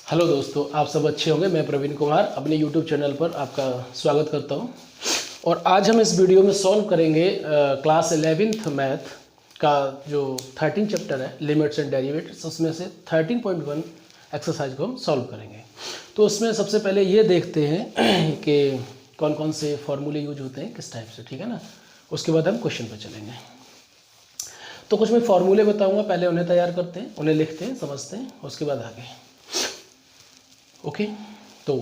Hello दोस्तों, आप सब अच्छे होंगे। मैं प्रवीण कुमार अपने यूट्यूब चैनल पर आपका स्वागत करता हूं। और आज हम इस वीडियो में सॉल्व करेंगे क्लास 11th मैथ का जो 13 चैप्टर है लिमिट्स एंड डेरिवेटिव्स, उसमें से 13.1 एक्सरसाइज को हम सॉल्व करेंगे। तो उसमें सबसे पहले ये देखते हैं कि कौन कौन से फॉर्मूले यूज होते हैं किस टाइप से, ठीक है ना। उसके बाद हम क्वेश्चन पर चलेंगे। तो कुछ मैं फॉर्मूले बताऊँगा, पहले उन्हें तैयार करते हैं, उन्हें लिखते हैं, समझते हैं, उसके बाद आगे। ओके तो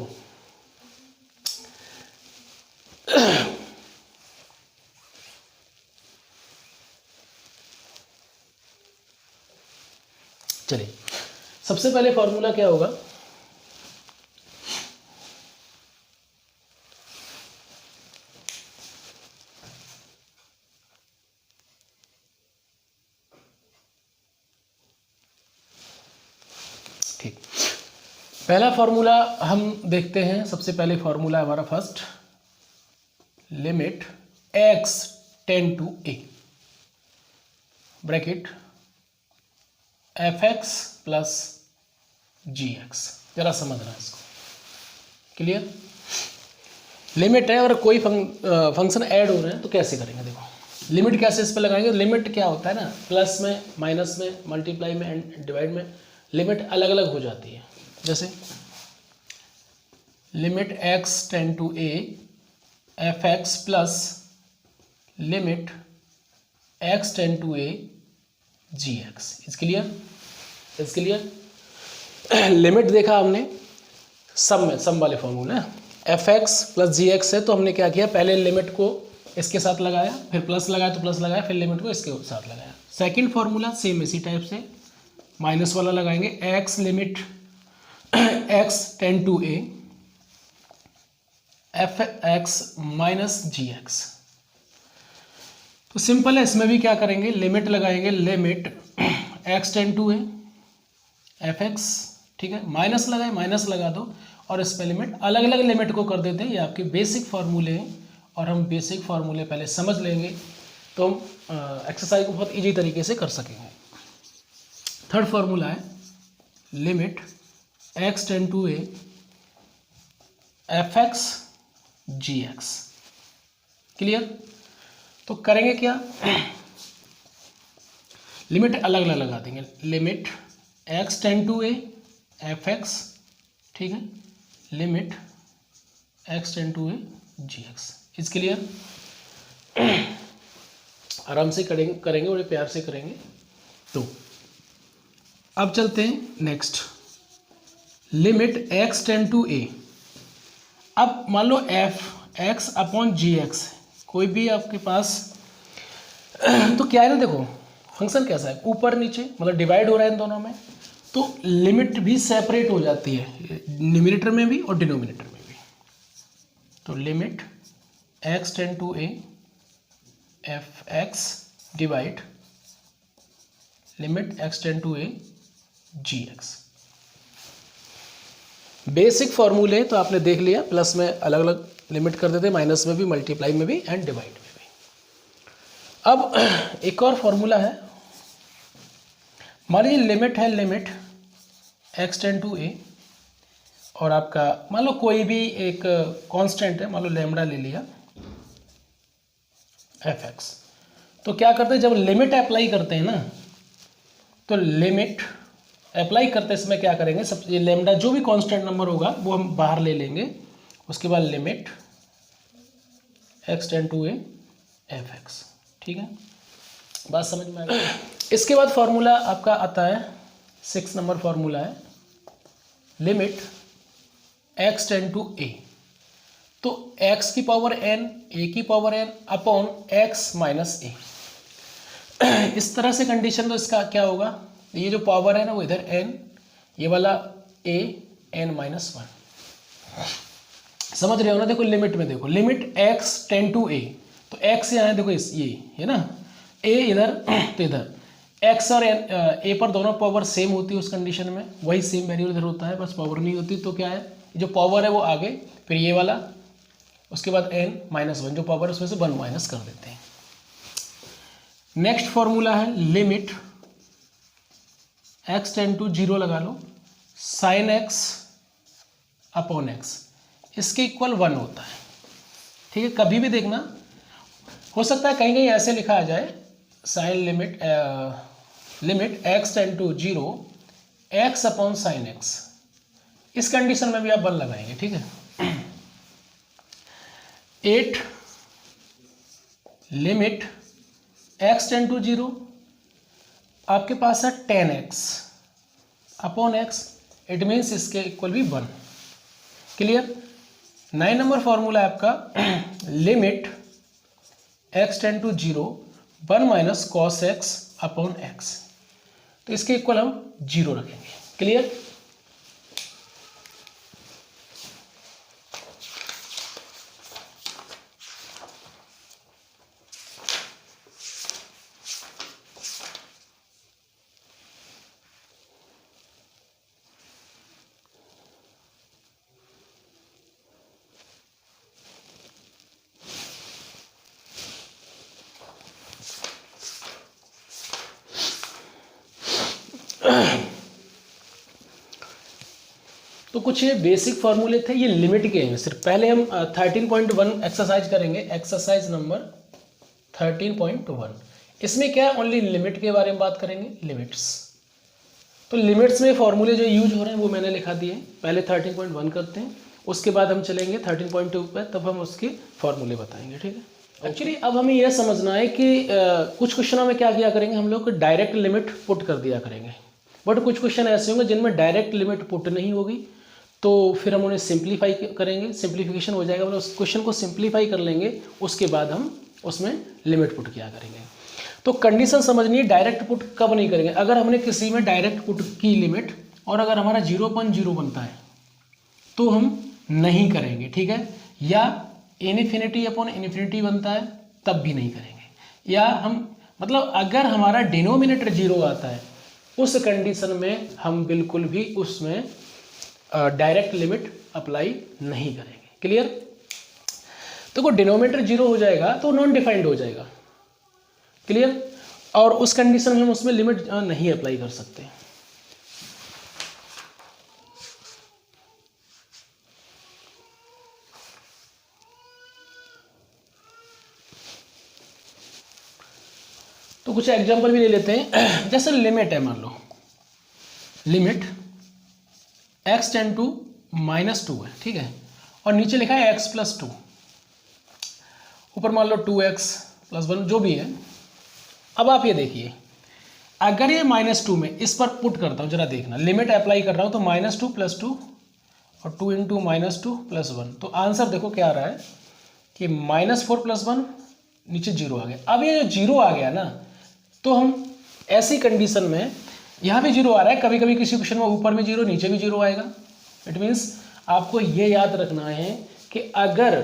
चलिए, सबसे पहले फॉर्मूला क्या होगा। ठीक, पहला फॉर्मूला हम देखते हैं। सबसे पहले फॉर्मूला हमारा first, limit x tend to a bracket fx plus gx। जरा समझना इसको, क्लियर। लिमिट है और कोई फंक्शन ऐड हो रहे हैं तो कैसे करेंगे, देखो लिमिट कैसे इस पर लगाएंगे। लिमिट क्या होता है ना, प्लस में, माइनस में, मल्टीप्लाई में एंड डिवाइड में लिमिट अलग अलग हो जाती है। जैसे limit x tend to a fx plus limit x tend to a gx। इसके लिए लिमिट देखा हमने सम में, सम वाले फॉर्मूला fx प्लस gx है, तो हमने क्या किया, पहले लिमिट को इसके साथ लगाया, फिर प्लस लगाया तो प्लस लगाया, फिर लिमिट को इसके साथ लगाया। सेकंड फॉर्मूला सेम इसी टाइप से माइनस वाला लगाएंगे, x limit x tend to a fx minus gx। तो सिंपल है, इसमें भी क्या करेंगे, लिमिट लगाएंगे, limit x tend to a fx, ठीक है, माइनस लगाए, माइनस लगा दो, और इस पे लिमिट, अलग अलग लिमिट को कर देते हैं। ये आपके बेसिक फार्मूले हैं और हम बेसिक फार्मूले पहले समझ लेंगे तो हम एक्सरसाइज को बहुत इजी तरीके से कर सकेंगे। थर्ड फार्मूला है limit x tend to a fx gx। Clear. तो करेंगे क्या, लिमिट अलग अलग लगा देंगे, limit x tend to a fx, ठीक है, limit x tend to a gx। इसके लिए आराम से करेंगे और प्यार से करेंगे। तो अब चलते हैं next, limit x tend to a। अब मान लो fx अपॉन gx, कोई भी आपके पास तो क्या है ना, देखो फंक्शन कैसा है, ऊपर नीचे मतलब डिवाइड हो रहा है इन दोनों में, तो लिमिट भी सेपरेट हो जाती है, न्यूमरेटर में भी और डिनोमिनेटर में भी। तो limit x tend to a fx divide limit x tend to a gx। Basic फॉर्मूले तो आपने देख लिया, प्लस में अलग अलग लिमिट कर देते, माइनस में भी, मल्टीप्लाई में भी एंड डिवाइड में भी। अब एक और फॉर्मूला है, मान लीजिए लिमिट है, limit x tend to a और आपका मान लो कोई भी एक कांस्टेंट है, मान लो लैम्बडा ले लिया fx। तो क्या करते हैं, जब लिमिट अप्लाई करते हैं ना, तो लिमिट अप्लाई करते इसमें क्या करेंगे, सब ये लैम्बडा जो भी कांस्टेंट नंबर होगा वो हम बाहर ले लेंगे। उसके बाद limit x tend to a fx, ठीक है, बात समझ में आ गई। इसके बाद फॉर्मूला आपका आता है 6 नंबर फॉर्मूला है, limit x tend to a। तो x की पावर n, a की power n upon x minus a। इस तरह से कंडीशन, तो इसका क्या होगा, ये जो पावर है ना वो इधर n, ये वाला a n माइनस 1। समझ रहे हो ना, देखो लिमिट में, देखो limit x tend to a, तो x यहाँ है, देखो इस ये है ना, a इधर तो इधर, x और a पर दोनों पावर सेम होती है उस कंडीशन में, वही सेम वैल्यू इधर होता है, बस पावर नहीं होती। तो क्या है, जो पावर है वो आगे, फिर ये वाला, उसके बाद n माइनस 1, जो पावर है उसमें से 1 माइनस कर देते हैं। नेक्स्ट फॉर्मूला है लिमिट x टेंड टू 0 लगा लो, साइन एक्स अपॉन एक्स इसके इक्वल 1 होता है। ठीक है, कभी भी देखना, हो सकता है कहीं कहीं ऐसे लिखा आ जाए sine limit x tend to 0 x upon sine x, इस कंडीशन में भी आप 1 लगाएंगे। ठीक है, 8 लिमिट एक्स टेंड टू 0, आपके पास है 10x upon x, it means इसके इक्वल भी 1। क्लियर। 9 नंबर फॉर्मूला है आपका limit x tend to 0 1 minus cos x upon x, तो इसके इक्वल हम 0 रखेंगे। क्लियर। तो कुछ ये बेसिक फार्मूले थे, ये लिमिट के हैं सिर्फ। पहले हम 13.1 एक्सरसाइज करेंगे, एक्सरसाइज नंबर 13.1। इसमें क्या है, ओनली लिमिट के बारे में बात करेंगे, लिमिट्स। तो लिमिट्स में फार्मूले जो यूज हो रहे हैं वो मैंने लिखा दिए। पहले 13.1 करते हैं, उसके बाद हम चलेंगे 13.2 पे, तब हम उसके फार्मूले बताएंगे। ठीक है। एक्चुअली अब हमें यह समझना है कि कुछ क्वेश्चनों में क्या किया करेंगे हम लोग, डायरेक्ट लिमिट पुट कर दिया करेंगे, बट कुछ क्वेश्चन ऐसे होंगे जिनमें डायरेक्ट लिमिट पुट नहीं होगी, तो फिर हम उन्हें सिंप्लीफाई करेंगे, सिंप्लीफिकेशन हो जाएगा, मतलब उस क्वेश्चन को सिंप्लीफाई कर लेंगे, उसके बाद हम उसमें लिमिट पुट किया करेंगे। तो कंडीशन समझनी है, डायरेक्ट पुट कब नहीं करेंगे, अगर हमने किसी में डायरेक्ट पुट की लिमिट और अगर हमारा 0.0 बनता है तो हम नहीं करेंगे। ठीक है, या इनफिनिटी अपॉन इन्फिनिटी बनता है तब भी नहीं करेंगे, या हम मतलब अगर हमारा डिनोमिनेटर 0 आता है उस कंडीशन में हम बिल्कुल भी उसमें डायरेक्ट लिमिट अप्लाई नहीं करेंगे। क्लियर। तो को डिनोमिनेटर 0 हो जाएगा तो नॉन डिफाइंड हो जाएगा। क्लियर। और उस कंडीशन में हम उसमें लिमिट नहीं अप्लाई कर सकते। तो कुछ एग्जांपल भी ले लेते हैं। जैसे लिमिट है, मान लो लिमिट x टेंड टू -2 है। ठीक है, और नीचे लिखा है x + 2, ऊपर मान लो 2x + 1 जो भी है। अब आप ये देखिए, अगर ये -2 में इस पर पुट करता हूँ, जरा देखना, लिमिट अप्लाई कर रहा हूँ तो -2 + 2 और 2 × -2 + 1, तो आंसर देखो क्या आ रहा है कि -4 + 1 नीचे 0 आ गया। अब ये जो 0 आ गया ना, तो हम ऐसी कंडीशन में यहाँ भी 0 आ रहा है, कभी कभी किसी क्वेश्चन में ऊपर में 0 नीचे भी 0 आएगा। इट मीन्स आपको ये याद रखना है कि अगर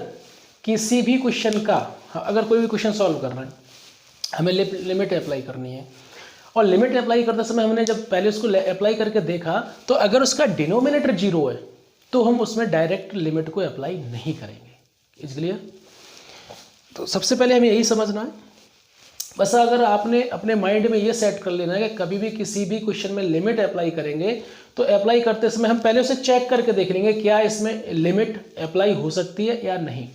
किसी भी क्वेश्चन का, अगर कोई भी क्वेश्चन सॉल्व कर रहे हैं, हमें लिमिट अप्लाई करनी है, और लिमिट अप्लाई करते समय हमने जब पहले उसको अप्लाई करके देखा तो अगर उसका डिनोमिनेटर 0 है तो हम उसमें डायरेक्ट लिमिट को अप्लाई नहीं करेंगे। Is clear. तो सबसे पहले हमें यही समझना है। बस अगर आपने अपने माइंड में ये सेट कर लेना है कि कभी भी किसी भी क्वेश्चन में लिमिट अप्लाई करेंगे तो अप्लाई करते समय हम पहले उसे चेक करके देख लेंगे क्या इसमें लिमिट अप्लाई हो सकती है या नहीं।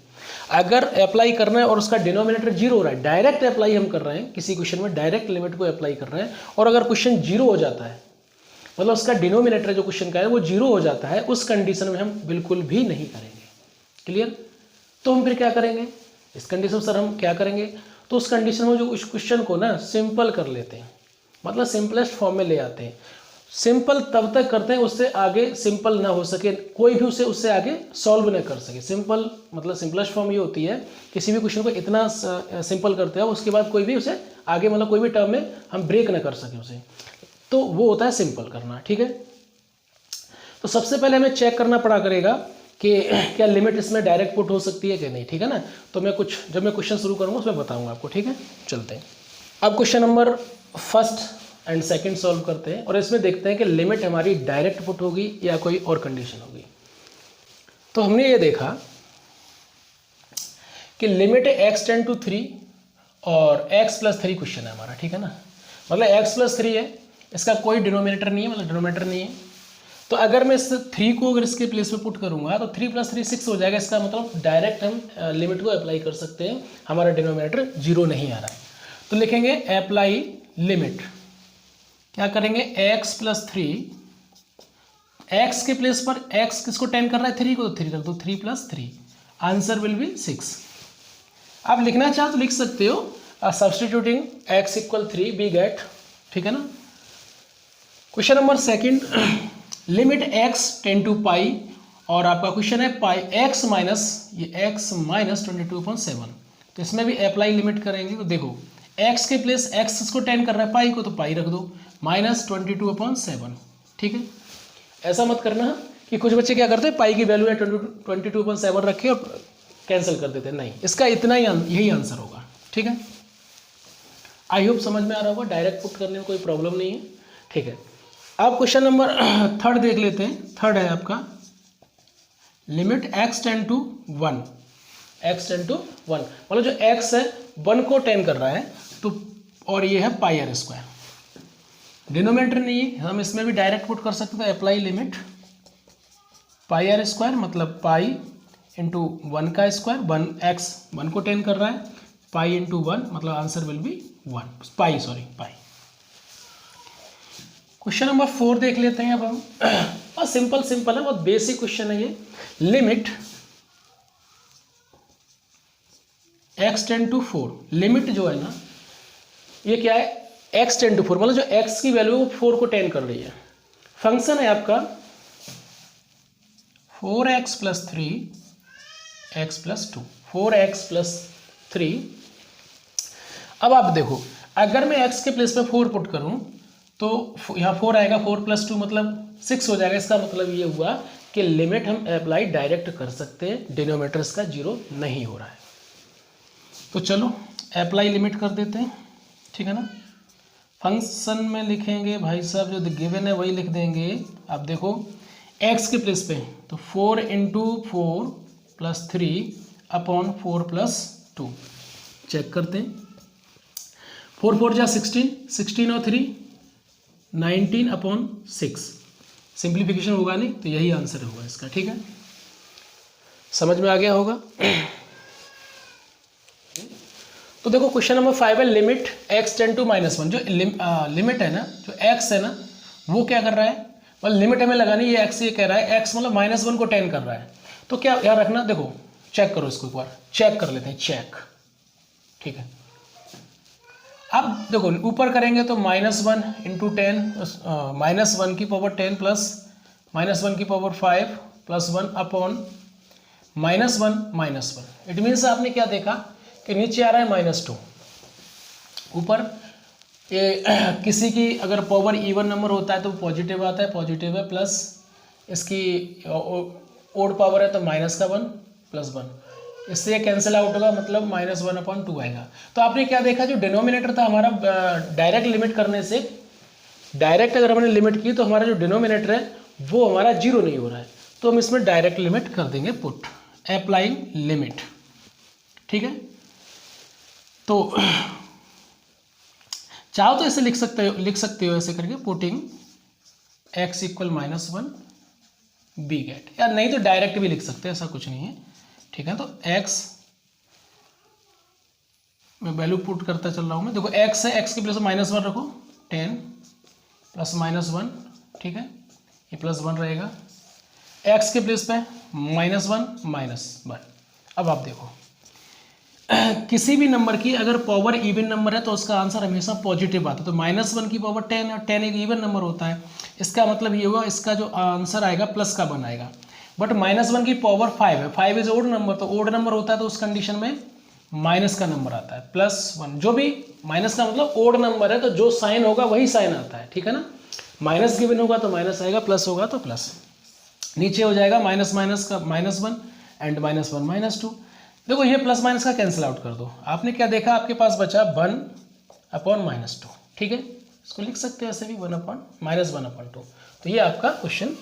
अगर अप्लाई करना है और उसका डिनोमिनेटर 0 हो रहा है, डायरेक्ट अप्लाई हम कर रहे हैं किसी क्वेश्चन में, डायरेक्ट लिमिट को अप्लाई कर रहे हैं, और अगर क्वेश्चन 0 हो जाता है, मतलब उसका डिनोमिनेटर जो क्वेश्चन का है वो 0 हो जाता है, उस कंडीशन में हम बिल्कुल भी नहीं करेंगे। क्लियर। तो हम फिर क्या करेंगे इस कंडीशन में, सर हम क्या करेंगे, तो उस कंडीशन में जो उस क्वेश्चन को ना सिंपल कर लेते हैं, मतलब सिंपलेस्ट फॉर्म में ले आते हैं। सिंपल तब तक करते हैं उससे आगे सिंपल ना हो सके, कोई भी उसे उससे आगे सॉल्व ना कर सके। सिंपल मतलब सिंपलेस्ट फॉर्म ये होती है, किसी भी क्वेश्चन को इतना सिंपल करते हैं उसके बाद कोई भी उसे आगे मतलब कोई भी टर्म में हम ब्रेक ना कर सके उसे, तो वो होता है सिंपल करना। ठीक है। तो सबसे पहले हमें चेक करना पड़ा करेगा कि क्या लिमिट इसमें डायरेक्ट पुट हो सकती है कि नहीं। ठीक है ना। तो जब मैं क्वेश्चन शुरू करूँगा उसमें बताऊँगा आपको। ठीक है, चलते हैं। अब क्वेश्चन नंबर 1 और 2 सॉल्व करते हैं, और इसमें देखते हैं कि लिमिट हमारी डायरेक्ट पुट होगी या कोई और कंडीशन होगी। तो हमने ये देखा कि लिमिट x टेंड टू 3 और x + 3 क्वेश्चन है हमारा। ठीक है ना, मतलब x + 3 है, इसका कोई डिनोमिनेटर नहीं है, मतलब डिनोमिनेटर नहीं है। तो अगर मैं इस 3 को अगर इसके प्लेस पे पुट करूंगा तो 3 + 3 6 हो जाएगा। इसका मतलब डायरेक्ट हम लिमिट को अप्लाई कर सकते हैं, हमारा डिनोमिनेटर 0 नहीं आ रहा है। तो लिखेंगे अप्लाई लिमिट, क्या करेंगे x + 3, x के प्लेस पर x किसको 10 कर रहा है 3 को, तो 3 रख दो, 3 + 3, आंसर विल बी 6। आप लिखना चाहो तो लिख सकते हो, सब्सटीट्यूटिंग x = 3 वी गेट, ठीक है ना। Question number second, limit x tend to pi, और आपका क्वेश्चन है पाई x माइनस 22/7। तो इसमें भी अप्लाई लिमिट करेंगे। तो देखो x के प्लेस x इसको 10 कर रहा है पाई को, तो पाई रख दो, -22/7, ठीक है। ऐसा मत करना कि कुछ बच्चे क्या करते हैं पाई की वैल्यू है 22/7 रखे और कैंसिल कर देते हैं, नहीं, इसका इतना ही यही आंसर होगा, ठीक है। आई होप समझ में आ रहा होगा, डायरेक्ट पुट करने में कोई प्रॉब्लम नहीं है, ठीक है। अब क्वेश्चन नंबर थर्ड देख लेते हैं। थर्ड है आपका limit x tend to 1, x tend to 1, मतलब जो x है 1 को 10 कर रहा है, तो और ये है πr², डिनोमिनेटर नहीं है, हम इसमें भी डायरेक्ट पुट कर सकते हैं। अप्लाई लिमिट πr², मतलब पाई इंटू 1 का स्क्वायर, 1x 1 को 10 कर रहा है, पाई इंटू 1, मतलब answer will B 1, pi. Question number 4 देख लेते हैं अब हम। बहुत सिंपल है, बहुत बेसिक क्वेश्चन है ये। Limit x tend to 4, limit जो है ना ये क्या है, x टेंड टू 4, मतलब जो x की वैल्यू 4 को 10 कर रही है। फंक्शन है आपका 4x + 3 x + 2, 4x + 3। अब आप देखो, अगर मैं x के प्लेस पे 4 पुट करूं तो यहाँ 4 आएगा, 4 + 2 मतलब 6 हो जाएगा। इसका मतलब ये हुआ कि लिमिट हम अप्लाई डायरेक्ट कर सकते हैं, डिनोमिनेटर्स का 0 नहीं हो रहा है। तो चलो अप्लाई लिमिट कर देते हैं, ठीक है ना। फंक्शन में लिखेंगे भाई साहब, जो गिवन है वही लिख देंगे। आप देखो x के प्लेस पे तो 4 × 4 + 3 अपॉन 4 + 2, चेक करते हैं। 4 4 जा 16, 16 और 3 19/6, सिंप्लीफिकेशन होगा नहीं, तो यही आंसर होगा इसका, ठीक है। समझ में आ गया होगा। तो देखो क्वेश्चन नंबर 5 है लिमिट x टेंड टू -1, जो लिमिट है ना, जो x है ना वो क्या कर रहा है, मतलब लिमिट हमें लगानी, ये x ये कह रहा है x मतलब -1 को 10 कर रहा है। तो क्या याद रखना, देखो चेक करो इसको, एक बार चेक कर लेते हैं, चेक, ठीक है। अब देखो ऊपर करेंगे तो -1 × 10, -1 की पावर 10 प्लस -1 की पावर 5 + 1 अपॉन -1 इट मीन्स आपने क्या देखा कि नीचे आ रहा है -2, ऊपर ये किसी की अगर पावर इवन नंबर होता है तो पॉजिटिव आता है, पॉजिटिव है, प्लस इसकी ओड पावर है तो -1 + 1, इससे ये कैंसिल आउट होगा, मतलब -1/2 आएगा। तो आपने क्या देखा, जो डिनोमिनेटर था हमारा, डायरेक्ट लिमिट करने से, डायरेक्ट अगर हमने लिमिट की तो हमारा जो डिनोमिनेटर है वो हमारा 0 नहीं हो रहा है, तो हम इसमें डायरेक्ट लिमिट कर देंगे पुट, अप्लाइंग लिमिट, ठीक है। तो चाहो तो ऐसे लिख सकते हो ऐसे करके, पुटिंग x = -1 बी गेट, या नहीं तो डायरेक्ट भी लिख सकते हैं, ऐसा कुछ नहीं है, ठीक है। तो x मैं वैल्यू पुट करता चल रहा हूँ मैं, देखो x है, x के प्लेस -1 रखो, 10 + -1, ठीक है, ये +1 रहेगा, x के प्लेस पे -1 -1। अब आप देखो किसी भी नंबर की अगर पावर इवन नंबर है तो उसका आंसर हमेशा पॉजिटिव आता है। तो -1 की पावर 10 और 10 एक इवन नंबर होता है, इसका मतलब ये हुआ इसका जो आंसर आएगा प्लस का बनाएगा। बट -1 की पावर 5 है, 5 इज ओड नंबर, तो ओड नंबर होता है तो उस कंडीशन में माइनस का नंबर आता है, +1, जो भी माइनस का मतलब ओड नंबर है तो जो साइन होगा वही साइन आता है, ठीक है ना। माइनस गिवन होगा तो माइनस आएगा, प्लस होगा तो प्लस, नीचे हो जाएगा माइनस माइनस का -1 एंड -1 -2। देखो ये प्लस माइनस का कैंसिल आउट कर दो, आपने क्या देखा, आपके पास बचा 1/-2, ठीक है, इसको लिख सकते हैं ऐसे भी, 1/-2। तो ये आपका क्वेश्चन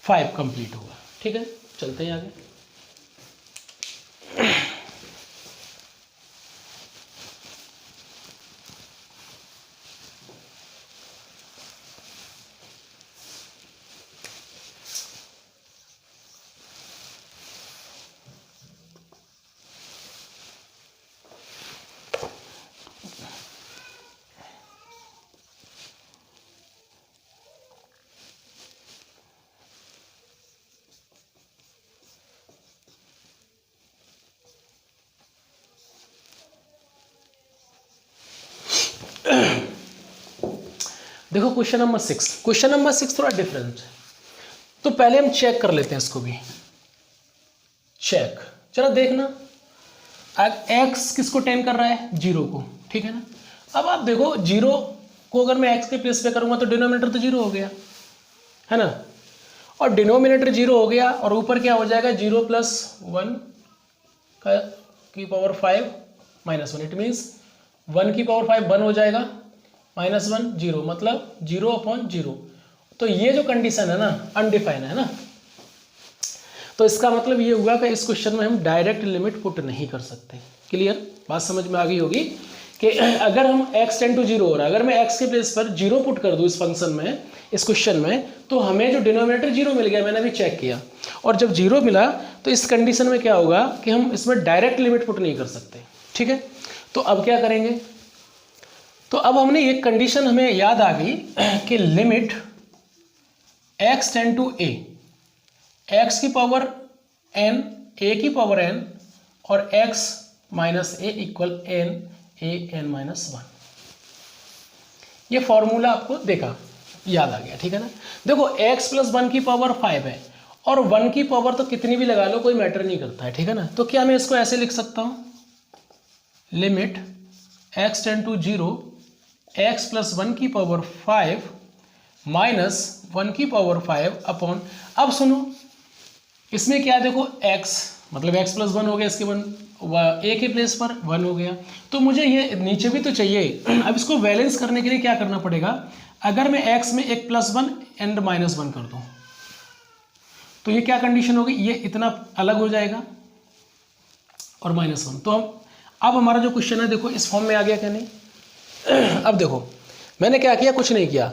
5 कंप्लीट होगा, ठीक है। चलते हैं आगे। देखो क्वेश्चन नंबर 6, क्वेश्चन नंबर 6 थोड़ा डिफरेंट है, तो पहले हम चेक कर लेते हैं इसको भी। चेक, चलो देखना, एक्स किसको टेन कर रहा है, 0 को, ठीक है ना। अब आप देखो 0 को अगर मैं एक्स के प्लेस पे करूंगा तो डिनोमिनेटर तो 0 हो गया, है ना, और डिनोमिनेटर 0 हो गया और ऊपर क्या हो जाएगा, 0 + 1 की पावर 5 -1, इट मीन्स 1 की पावर 5 1 हो जाएगा, -1 0, मतलब 0/0। तो ये जो कंडीशन है ना अनडिफाइन है ना, तो इसका मतलब ये हुआ कि इस क्वेश्चन में हम डायरेक्ट लिमिट पुट नहीं कर सकते। क्लियर, बात समझ में आ गई होगी कि अगर हम x टेंड टू 0 हो रहा है, अगर मैं x के प्लेस पर 0 पुट कर दूं इस फंक्शन में, इस क्वेश्चन में, तो हमें जो डिनोमिनेटर 0 मिल गया, मैंने अभी चेक किया, और जब 0 मिला तो इस कंडीशन में क्या होगा कि हम इसमें डायरेक्ट लिमिट पुट नहीं कर सकते, ठीक है। तो अब क्या करेंगे, तो अब हमने एक कंडीशन हमें याद आ गई कि limit x tend to a, x की पावर n, a की पावर n और x minus a equal n a n -1, ये फॉर्मूला आपको देखा याद आ गया, ठीक है ना। देखो x + 1 की पावर 5 है और 1 की पावर तो कितनी भी लगा लो, कोई मैटर नहीं करता है, ठीक है ना। तो क्या मैं इसको ऐसे लिख सकता हूं, limit x tend to 0 x + 1 की पावर 5 -1 की पावर 5 अपॉन, अब सुनो इसमें क्या, देखो x मतलब x + 1 हो गया, इसके 1 a के प्लेस पर 1 हो गया, तो मुझे ये नीचे भी तो चाहिए। अब इसको बैलेंस करने के लिए क्या करना पड़ेगा, अगर मैं x में एक +1 एंड -1 कर दूं तो ये क्या कंडीशन होगी, ये इतना अलग हो जाएगा और -1, तो हम अब हमारा जो क्वेश्चन है देखो इस फॉर्म में आ गया क्या नहीं। अब देखो मैंने क्या किया, कुछ नहीं किया,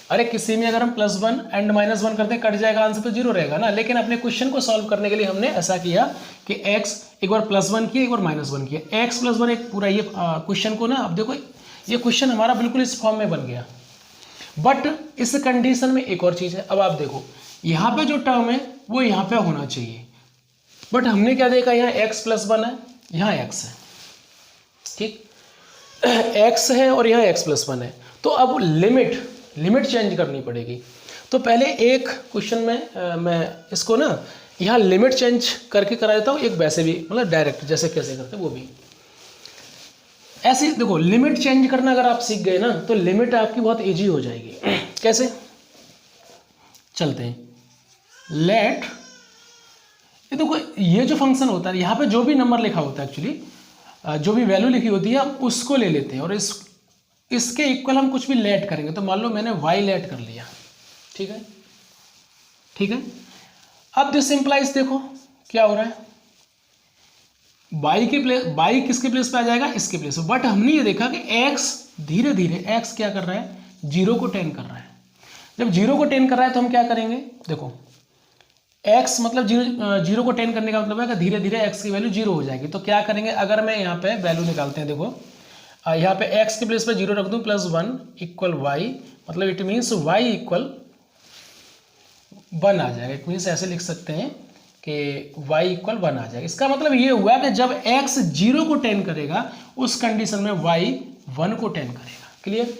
अरे किसी में अगर हम +1 एंड -1 करते हैं कट जाएगा, आंसर तो 0 रहेगा ना। लेकिन अपने क्वेश्चन को सॉल्व करने के लिए हमने ऐसा किया कि x एक बार +1 किया, एक बार -1 किया, x + 1 एक पूरा ये क्वेश्चन को ना, अब देखो ये क्वेश्चन हमारा बिल्कुल इस फॉर्म में बन गया। बट इस कंडीशन में एक और चीज़ है, अब आप देखो यहाँ पे जो टर्म है वो यहाँ पे होना चाहिए, बट हमने क्या देखा, यहाँ x + 1 है, यहाँ x है, ठीक, x है और यहाँ x + 1 है, तो अब लिमिट चेंज करनी पड़ेगी। तो पहले एक क्वेश्चन में मैं इसको ना यहाँ लिमिट चेंज करके करा देता हूँ, एक वैसे भी मतलब डायरेक्ट जैसे कैसे करते वो भी ऐसे। देखो लिमिट चेंज करना अगर आप सीख गए ना तो लिमिट आपकी बहुत इजी हो जाएगी। कैसे, चलते हैं, लेट, ये देखो ये जो फंक्शन होता है यहाँ पे जो भी नंबर लिखा होता है, एक्चुअली जो भी वैल्यू लिखी होती है हम उसको ले लेते हैं और इसके इक्वल हम कुछ भी लेट करेंगे। तो मान लो मैंने y लेट कर लिया, ठीक है, ठीक है। अब दिस इंप्लाइज, देखो क्या हो रहा है, y किसके प्लेस पे आ जाएगा, इसके प्लेस पे। बट हमने ये देखा कि x धीरे धीरे x क्या कर रहा है, 0 को 10 कर रहा है। जब 0 को 10 कर रहा है तो हम क्या करेंगे, देखो x मतलब 0 को 10 करने का मतलब है कि धीरे धीरे x की वैल्यू 0 हो जाएगी। तो क्या करेंगे, अगर मैं यहाँ पे वैल्यू निकालते हैं, देखो यहाँ पे x के प्लेस पे 0 रख दूं +1 इक्वल y, मतलब इट मीन्स y इक्वल 1 आ जाएगा। इट मीन्स ऐसे लिख सकते हैं कि y इक्वल 1 आ जाएगा। इसका मतलब ये हुआ कि जब x 0 को 10 करेगा उस कंडीशन में y 1 को 10 करेगा। क्लियर,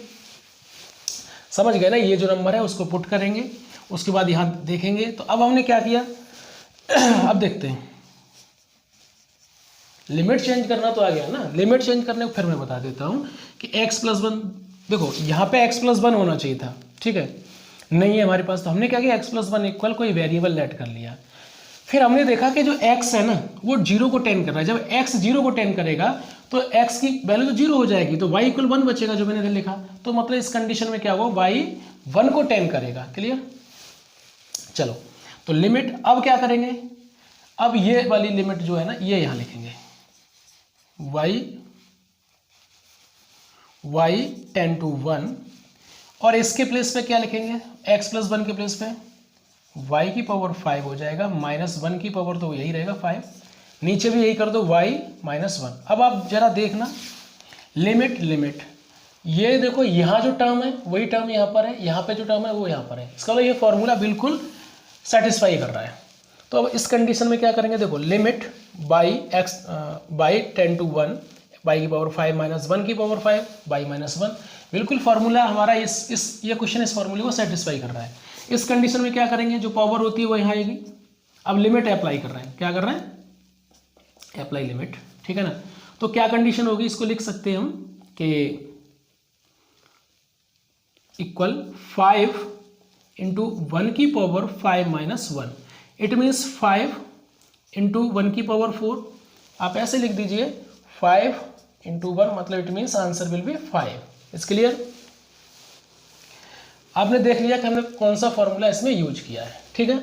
समझ गए ना। ये जो नंबर है उसको पुट करेंगे, उसके बाद यहाँ देखेंगे। तो अब हमने क्या किया, अब देखते हैं, लिमिट चेंज करना तो आ गया ना। लिमिट चेंज करने को फिर मैं बता देता हूँ कि x + 1, देखो यहाँ पे x + 1 होना चाहिए था, ठीक है, नहीं है हमारे पास, तो हमने क्या किया, x + 1 इक्वल कोई वेरिएबल लेट कर लिया। फिर हमने देखा कि जो x है ना वो 0 को 10 कर रहा है। जब x 0 को 10 करेगा तो x की वैल्यू तो 0 हो जाएगी, तो y इक्वल 1 बचेगा जो मैंने लिखा। तो मतलब इस कंडीशन में क्या होगा, y 1 को 10 करेगा। क्लियर, चलो तो लिमिट अब क्या करेंगे, अब ये वाली लिमिट जो है ना ये यहाँ लिखेंगे, y 10 to 1, और इसके प्लेस पे क्या लिखेंगे, x + 1 के प्लेस पे y की पावर 5 हो जाएगा, -1 की पावर तो यही रहेगा 5, नीचे भी यही कर दो y -1। अब आप जरा देखना, लिमिट ये देखो यहाँ जो टर्म है वही टर्म यहाँ पर है, यहाँ पे जो टर्म है वो यहाँ पर है। इसका मतलब ये फॉर्मूला बिल्कुल सेटिस्फाई कर रहा है। तो अब इस कंडीशन में क्या करेंगे, देखो लिमिट बाई 10 to 1 y की पावर 5 माइनस 1 की पावर 5 y माइनस 1। बिल्कुल फार्मूला हमारा ये क्वेश्चन इस फार्मूले को सेटिस्फाई कर रहा है। इस कंडीशन में क्या करेंगे, जो पावर होती है वो यहाँ आएगी। अब लिमिट अप्लाई कर रहे हैं, क्या कर रहे हैं, अप्लाई लिमिट, ठीक है ना। तो क्या कंडीशन होगी, इसको लिख सकते हैं हम कि इक्वल 5 इंटू 1 की power 5 minus 1, it means 5 into 1 की पावर 4। आप ऐसे लिख दीजिए 5 इंटू 1, मतलब it means answer will B 5। It's clear. आपने देख लिया कि हमने कौन सा फॉर्मूला इसमें यूज किया है, ठीक है।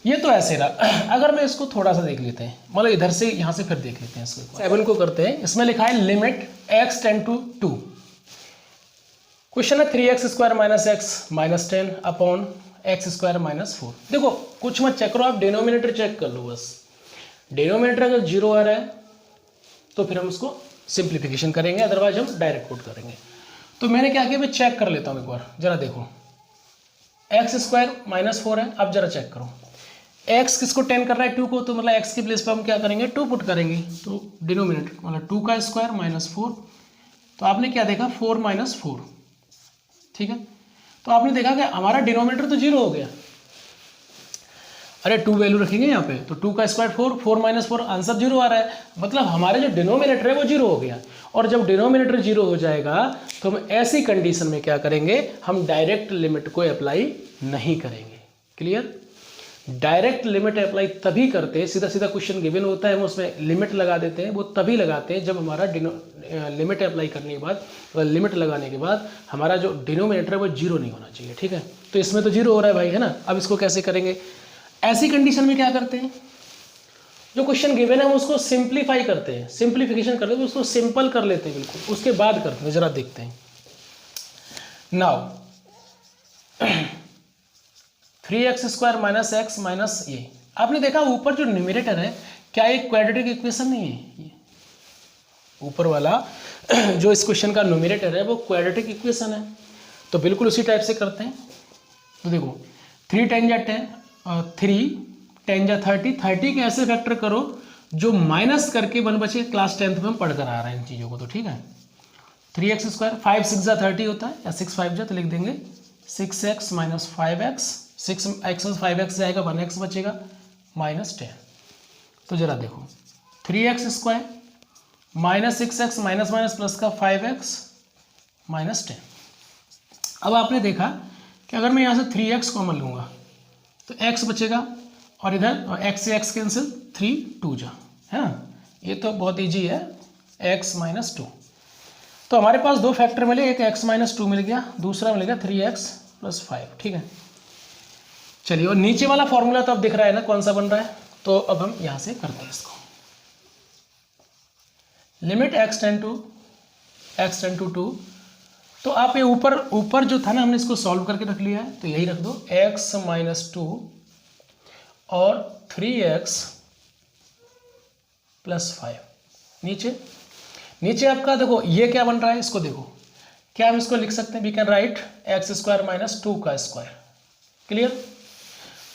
ये तो ऐसे रहा। अगर मैं इसको थोड़ा सा देख लेते हैं, मतलब इधर से यहाँ से फिर देख लेते हैं इसको। 7 को करते हैं, इसमें लिखा है limit x tend to 2। Question है 3x square minus x minus 10 upon x square minus 4। देखो कुछ मत चेक करो, आप डिनोमिनेटर चेक कर लो बस। डिनोमिनेटर अगर 0 आ रहा है तो फिर हम उसको सिंप्लीफिकेशन करेंगे, अदरवाइज हम डायरेक्ट पुट करेंगे। तो मैंने क्या किया, मैं चेक कर लेता हूँ एक बार, जरा देखो। एक्स स्क्वायर माइनस 4 है, अब जरा चेक करो। x किसको 10 कर रहा है, 2 को, तो मतलब x के प्लेस पर हम क्या करेंगे, 2 पुट करेंगे। तो डिनोमिनेटर मतलब 2 का स्क्वायर माइनस 4, तो आपने क्या देखा 4 माइनस 4, ठीक है। तो आपने देखा कि हमारा डिनोमिनेटर तो 0 हो गया। अरे 2 वैल्यू रखेंगे यहाँ पे, तो 2 का स्क्वायर 4, 4 माइनस 4, आंसर 0 आ रहा है। मतलब हमारे जो डिनोमिनेटर है वो 0 हो गया। और जब डिनोमिनेटर 0 हो जाएगा तो हम ऐसी कंडीशन में क्या करेंगे, हम डायरेक्ट लिमिट को अप्लाई नहीं करेंगे। क्लियर। डायरेक्ट लिमिट अप्लाई तभी करते हैं, सीधा सीधा क्वेश्चन गिवन होता है, हम उसमें लिमिट लगा देते हैं, वो तभी लगाते हैं जब हमारा लिमिट अप्लाई करने के बाद, लिमिट लगाने के बाद हमारा जो डिनोमिनेटर है वो 0 नहीं होना चाहिए, ठीक है। तो इसमें तो 0 हो रहा है भाई, है ना। अब इसको कैसे करेंगे, ऐसी कंडीशन में क्या करते हैं, जो क्वेश्चन गिवन है हम उसको सिंप्लीफाई करते हैं, सिंप्लीफिकेशन करते हैं, उसको सिंपल कर लेते हैं बिल्कुल, उसके बाद करते हैं। जरा देखते हैं now 3x square minus x minus ये। आपने देखा ऊपर जो न्यूमरेटर है, क्या एक क्वाड्रेटिक इक्वेशन नहीं है, ऊपर वाला जो इस क्वेश्चन का न्यूमरेटर है वो क्वाड्रेटिक इक्वेशन है। तो बिल्कुल उसी टाइप से करते हैं। तो देखो 3 10 जा 10, 3 10 जा 30, 30 के ऐसे फैक्टर करो जो माइनस करके 1 बचे। क्लास 10th में हम पढ़ कर आ रहे हैं इन चीज़ों को, तो ठीक है। 3x स्क्वायर 5 6 जा 30 होता है, या 6 5 जा, तो लिख देंगे 6x माइनस 5x, 6x में 5x जाएगा, 1x बचेगा माइनस 10। तो जरा देखो 3x square minus 6x minus minus plus का 5x माइनस 10। अब आपने देखा कि अगर मैं यहाँ से 3x कॉमन लूँगा तो x बचेगा, और इधर x से x कैंसिल, 3 2 जा, है ना। ये तो बहुत ईजी है, x माइनस 2। तो हमारे पास दो फैक्टर मिले, एक x माइनस 2 मिल गया, दूसरा मिल गया 3x प्लस 5, ठीक है। चलिए, और नीचे वाला फॉर्मूला तो अब दिख रहा है ना कौन सा बन रहा है। तो अब हम यहाँ से करते हैं इसको। Limit x tend to 2। तो आप ये ऊपर जो था ना, हमने इसको सॉल्व करके रख लिया है, तो यही रख दो x माइनस 2 और 3x प्लस 5। नीचे आपका देखो ये क्या बन रहा है, इसको देखो, क्या हम इसको लिख सकते हैं, we can write x square minus 2 का स्क्वायर। क्लियर।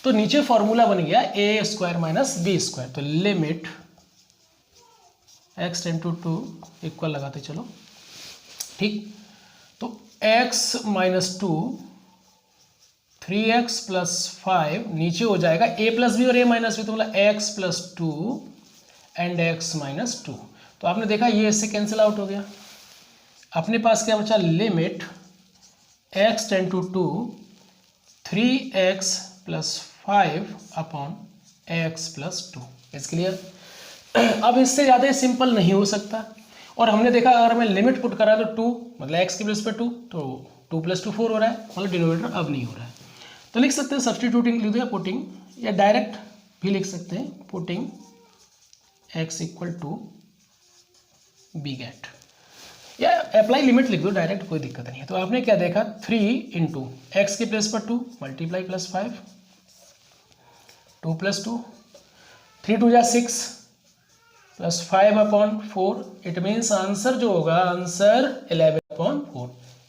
तो नीचे फॉर्मूला बन गया a square minus B square. तो limit x tend to 2 equal लगाते चलो, ठीक। तो x माइनस 2 3x प्लस 5 नीचे हो जाएगा a प्लस बी और a माइनस बी, तो मतलब x plus 2 and x minus 2। तो आपने देखा ये इससे कैंसिल आउट हो गया। अपने पास क्या बचा, limit x tend to 2 3x plus 5 upon x plus 2। Is clear. अब इससे ज़्यादा सिंपल नहीं हो सकता। और हमने देखा अगर मैं लिमिट पुट करा तो 2 मतलब x के प्लेस पे 2, तो 2 प्लस 2 4 हो रहा है, मतलब डिनोमिनेटर अब नहीं हो रहा है। तो लिख सकते हैं सब्सटीट्यूटिंग, लिख दो, या पुटिंग, या डायरेक्ट भी लिख सकते हैं, putting x equal to b get, या अप्लाई लिमिट लिख दो डायरेक्ट, कोई दिक्कत नहीं है। तो आपने क्या देखा 3 इंटू एक्स के प्लेस पर 2 मल्टीप्लाई प्लस 5, 2 प्लस 2, 3 2 जा 6 plus 5 upon 4। It means answer जो होगा, आंसर 11 अपॉन 4।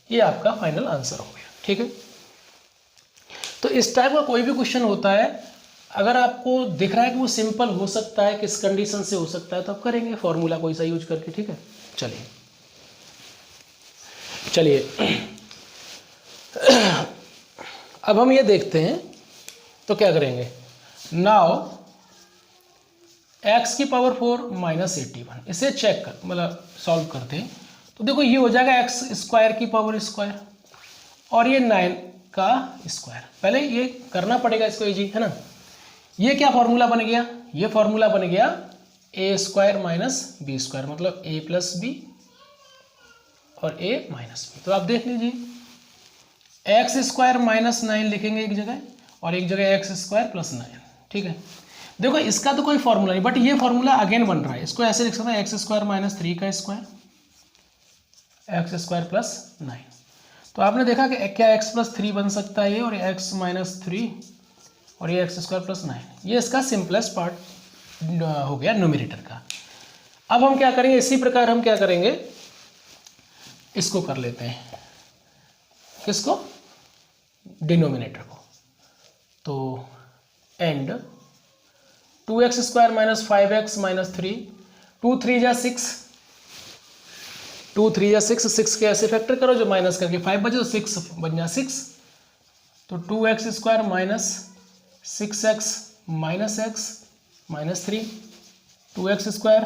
ये आपका फाइनल आंसर हो गया, ठीक है। तो इस टाइप का कोई भी क्वेश्चन होता है, अगर आपको दिख रहा है कि वो सिंपल हो सकता है, किस कंडीशन से हो सकता है, तो आप करेंगे फॉर्मूला कोई सा यूज करके, ठीक है। चलिए अब हम ये देखते हैं तो क्या करेंगे। नाउ x की पावर 4 माइनस 81, इसे चेक कर मतलब सॉल्व करते हैं तो देखो ये हो जाएगा x स्क्वायर की पावर स्क्वायर और ये 9 का स्क्वायर। पहले ये करना पड़ेगा इसको इजी, है ना। ये क्या फॉर्मूला बन गया, ये फॉर्मूला बन गया a square minus B square, मतलब a प्लस बी और a माइनस बी। तो आप देख लीजिए एक्स स्क्वायर माइनस 9 लिखेंगे एक जगह और एक जगह एक्स स्क्वायर प्लस 9, ठीक है। देखो इसका तो कोई फॉर्मूला नहीं, बट ये फॉर्मूला अगेन बन रहा है। इसको ऐसे लिख सकते हैं एक्स स्क्वायर माइनस 3 का स्क्वायर एक्स स्क्वायर प्लस 9। तो आपने देखा कि क्या x प्लस 3 बन सकता है ये, और x माइनस 3 और ये एक्स स्क्वायर प्लस 9। ये इसका सिंपलेस्ट पार्ट हो गया न्यूमरेटर का। अब हम क्या करेंगे, इसी प्रकार हम क्या करेंगे, इसको कर लेते हैं, किसको, डिनोमिनेटर को। तो and 2x square minus 5x minus 3, 2 3 जा 6, 2 3 जा 6, 6 के ऐसे फैक्टर करो जो माइनस करके 5 बचे तो 6 बन जा 6, तो 2x square minus 6x minus x minus 3, 2x square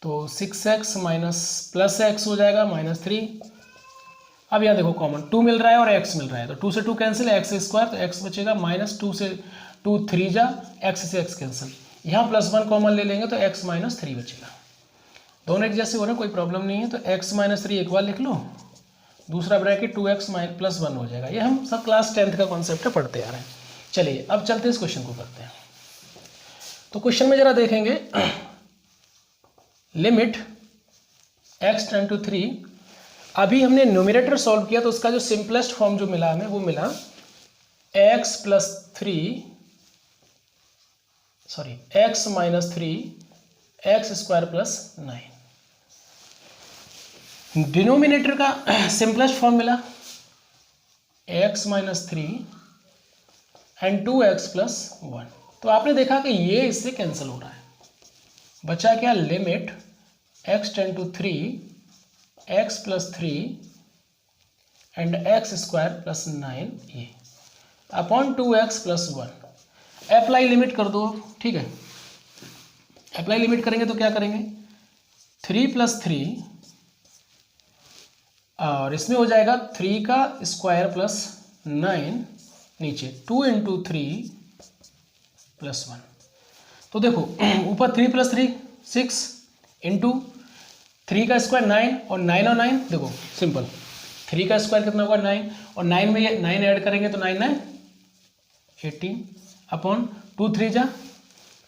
तो 6x माइनस प्लस x हो जाएगा माइनस 3। अब यहाँ देखो कॉमन 2 मिल रहा है और x मिल रहा है, तो 2 से 2 कैंसिल, x स्क्वायर तो x बचेगा माइनस 2 से 2 3 जा, x से x कैंसिल, यहाँ प्लस 1 कॉमन ले लेंगे तो x माइनस 3 बचेगा। दोनों एक जैसे हो रहे हैं, कोई प्रॉब्लम नहीं है। तो x माइनस 3 एक बार लिख लो, दूसरा ब्रैकेट 2x प्लस 1 हो जाएगा। ये हम सब क्लास 10th का कॉन्सेप्ट है, पढ़ते आ रहे हैं। चलिए अब चलते हैं इस क्वेश्चन को करते हैं। तो क्वेश्चन में जरा देखेंगे, लिमिट x टेंड टू 3, अभी हमने न्यूमरेटर सॉल्व किया तो उसका जो सिंपलेस्ट फॉर्म जो मिला हमें वो मिला x plus 3 sorry x minus 3 x square plus 9। Denominator का सिंपलेस्ट फॉर्म मिला x minus 3 and 2x plus 1। तो आपने देखा कि ये इससे कैंसिल हो रहा है, बचा क्या, limit x tend to 3 x plus 3 and x square plus 9 ये upon 2x plus 1। Apply limit कर दो, ठीक है। अप्लाई लिमिट करेंगे तो क्या करेंगे, 3 प्लस 3 और इसमें हो जाएगा 3 का स्क्वायर प्लस 9, नीचे 2 इंटू 3 प्लस 1। तो देखो ऊपर 3 प्लस 3 6 इंटू 3 का स्क्वायर 9 और 9 और 9 देखो सिंपल, 3 का स्क्वायर कितना होगा 9 और 9 में ये 9 ऐड करेंगे तो 9 9 18 अपॉन 2 3 जा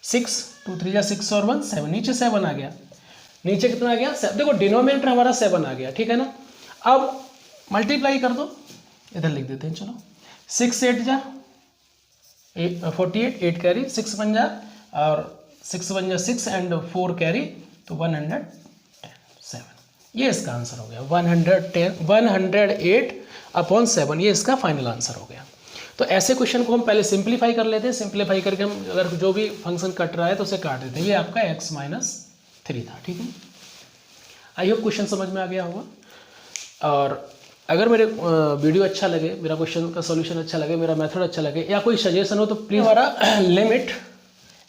6, 2 3 जा 6 और 1 7, नीचे 7 आ गया, नीचे कितना आ गया, देखो डिनोमिनेटर हमारा 7 आ गया, ठीक है ना। अब मल्टीप्लाई कर दो, इधर लिख देते हैं, चलो 6 8 जा 48, 8 कैरी 6 बन जा और 6 बन जा 6 एंड 4 कैरी तो 107। ये इसका आंसर हो गया 108 अपॉन 7, ये इसका फाइनल आंसर हो गया। तो ऐसे क्वेश्चन को हम पहले सिंप्लीफाई कर लेते हैं, सिंप्लीफाई करके हम अगर जो भी फंक्शन कट रहा है तो उसे काट देते हैं। ये आपका x माइनस 3 था, ठीक है। आई होप क्वेश्चन समझ में आ गया होगा। और अगर मेरे वीडियो अच्छा लगे, मेरा क्वेश्चन का सॉल्यूशन अच्छा लगे, मेरा मेथड अच्छा लगे या कोई सजेशन हो तो प्लीज़ हमारा लिमिट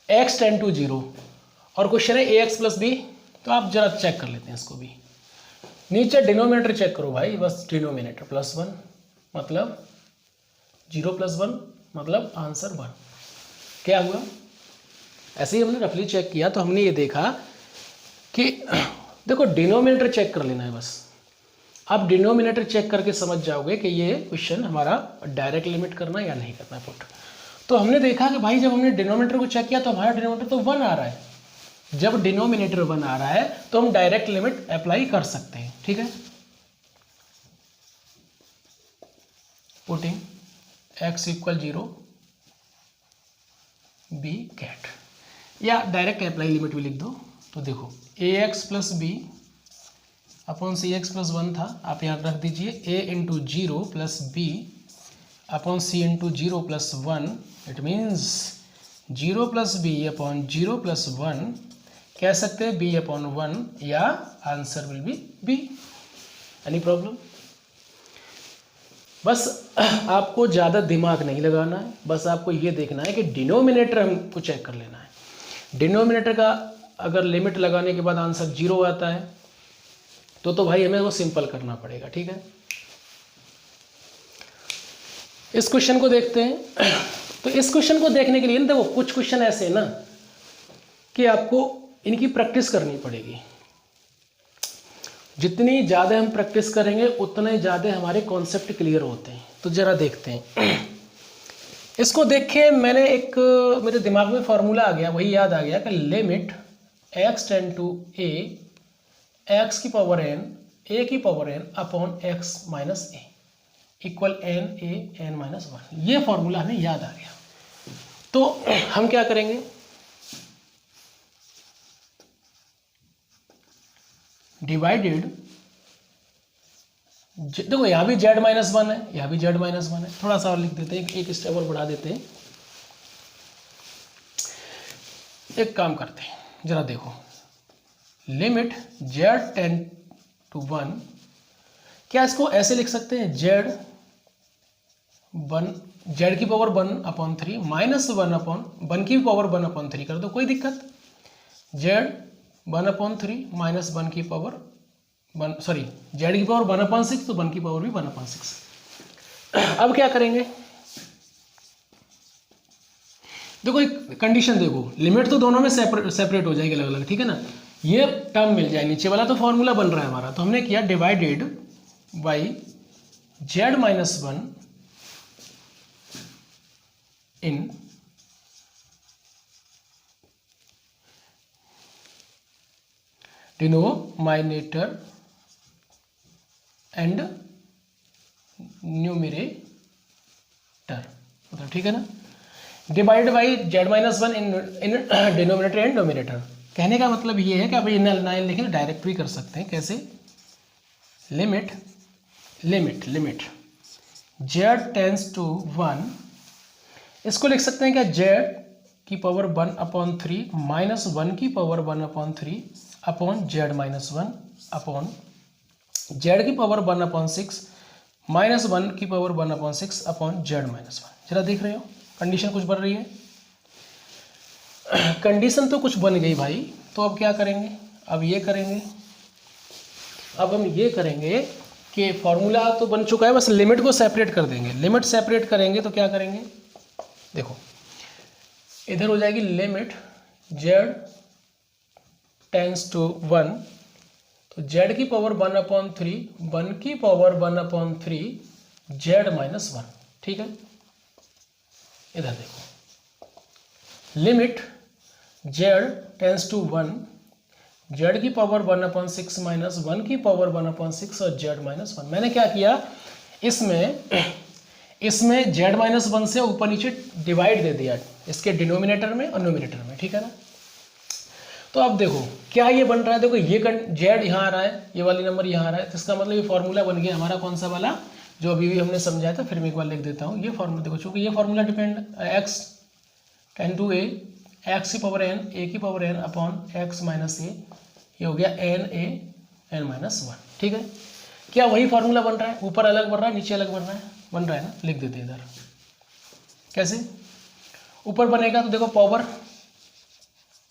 x टेंड टू 0 और क्वेश्चन है ax प्लस b, तो आप जरा चेक कर लेते हैं इसको भी। नीचे डिनोमिनेटर चेक करो भाई, बस डिनोमिनेटर प्लस 1 मतलब 0 प्लस 1 मतलब आंसर 1। क्या हुआ, ऐसे ही हमने रफली चेक किया तो हमने ये देखा कि देखो डिनोमिनेटर चेक कर लेना है बस। आप डिनोमिनेटर चेक करके समझ जाओगे कि ये क्वेश्चन हमारा डायरेक्ट लिमिट करना या नहीं करना पुट। तो हमने देखा कि भाई जब हमने डिनोमिनेटर को चेक किया तो हमारा डिनोमिनेटर तो 1 आ रहा है। जब डिनोमिनेटर 1 आ रहा है तो हम डायरेक्ट लिमिट अप्लाई कर सकते हैं, ठीक है। पुटिंग x इक्वल 0 b कैट, या डायरेक्ट अप्लाई लिमिट भी लिख दो। तो देखो ax plus b upon c x plus 1 था, आप यहाँ रख दीजिए a into 0 plus b upon c into 0 plus 1। It means 0 plus b upon 0 plus 1 कह सकते हैं b/1 या answer will be b। Any problem? बस आपको ज़्यादा दिमाग नहीं लगाना है, बस आपको ये देखना है कि डिनोमिनेटर हमको चेक कर लेना है। डिनोमिनेटर का अगर लिमिट लगाने के बाद आंसर 0 आता है तो भाई हमें वो सिंपल करना पड़ेगा, ठीक है। इस क्वेश्चन को देखते हैं। तो इस क्वेश्चन को देखने के लिए ना देखो कुछ क्वेश्चन ऐसे हैं ना कि आपको इनकी प्रैक्टिस करनी पड़ेगी। जितनी ज़्यादा हम प्रैक्टिस करेंगे उतने ज़्यादा हमारे कॉन्सेप्ट क्लियर होते हैं। तो ज़रा देखते हैं। इसको देख के मैंने एक मेरे दिमाग में फॉर्मूला आ गया, वही याद आ गया कि limit x tend to a x की पावर n a की power n upon x minus a equal n minus 1। ये फॉर्मूला हमें याद आ गया। तो हम क्या करेंगे, डिवाइडेड, देखो यहाँ भी z माइनस 1 है, यहाँ भी z माइनस 1 है। थोड़ा सा और लिख देते हैं, एक स्टेप और बढ़ा देते हैं। एक काम करते हैं, जरा देखो, लिमिट z टेंड टू 1, क्या इसको ऐसे लिख सकते हैं, z की पावर 1/3 माइनस 1 की पावर 1/3 कर दो, कोई दिक्कत। z 1/3 माइनस 1 की पावर z की पावर 1/6 तो 1 की पावर भी 1/6। अब क्या करेंगे, देखो एक कंडीशन देखो, लिमिट तो दोनों में सेपरेट हो जाएगी अलग अलग, ठीक है ना। ये टर्म मिल जाए, नीचे वाला तो फॉर्मूला बन रहा है हमारा, तो हमने किया divided by z minus 1 in denominator and numerator, मतलब ठीक है ना। Divide by z minus 1 in denominator and numerator. कहने का मतलब ये है कि आप इन लाइन लिखें, डायरेक्ट भी कर सकते हैं। कैसे, लिमिट z टेंस टू 1, इसको लिख सकते हैं क्या, z की पावर 1/3 माइनस 1 की power 1/3 upon z minus 1 upon z की पावर 1/6 माइनस 1 की पावर 1/6 अपॉन z माइनस 1। जरा देख रहे हो कंडीशन कुछ बन रही है। कंडीशन तो कुछ बन गई भाई। तो अब क्या करेंगे, अब ये करेंगे, अब हम ये करेंगे कि फॉर्मूला तो बन चुका है, बस लिमिट को सेपरेट कर देंगे। लिमिट सेपरेट करेंगे तो क्या करेंगे, देखो इधर हो जाएगी लिमिट z टेंस टू 1, तो z की पावर 1/3 1 की पावर 1/3 z माइनस 1, ठीक है। इधर देखो limit z tends to 1, z की पावर 1/6 माइनस 1 की पावर 1/6 और z माइनस 1। मैंने क्या किया, इसमें z माइनस 1 से ऊपर नीचे डिवाइड दे दिया, इसके डिनोमिनेटर में और न्यूमिनेटर में, ठीक है ना। तो अब देखो क्या ये बन रहा है, देखो ये z यहाँ आ रहा है, ये वाली नंबर यहाँ आ रहा है, तो इसका मतलब ये फॉर्मूला बन गया हमारा कौन सा वाला, जो अभी भी हमने समझाया था। फिर मैं एक बार लिख देता हूँ ये फॉर्मूला। देखो चूंकि ये formula depend x tend to a, x की पावर n a की power n upon x minus a, ये हो गया n माइनस 1, ठीक है। क्या वही फॉर्मूला बन रहा है, ऊपर अलग बन रहा है नीचे अलग बन रहा है ना। लिख देते हैं इधर, कैसे ऊपर बनेगा, तो देखो पावर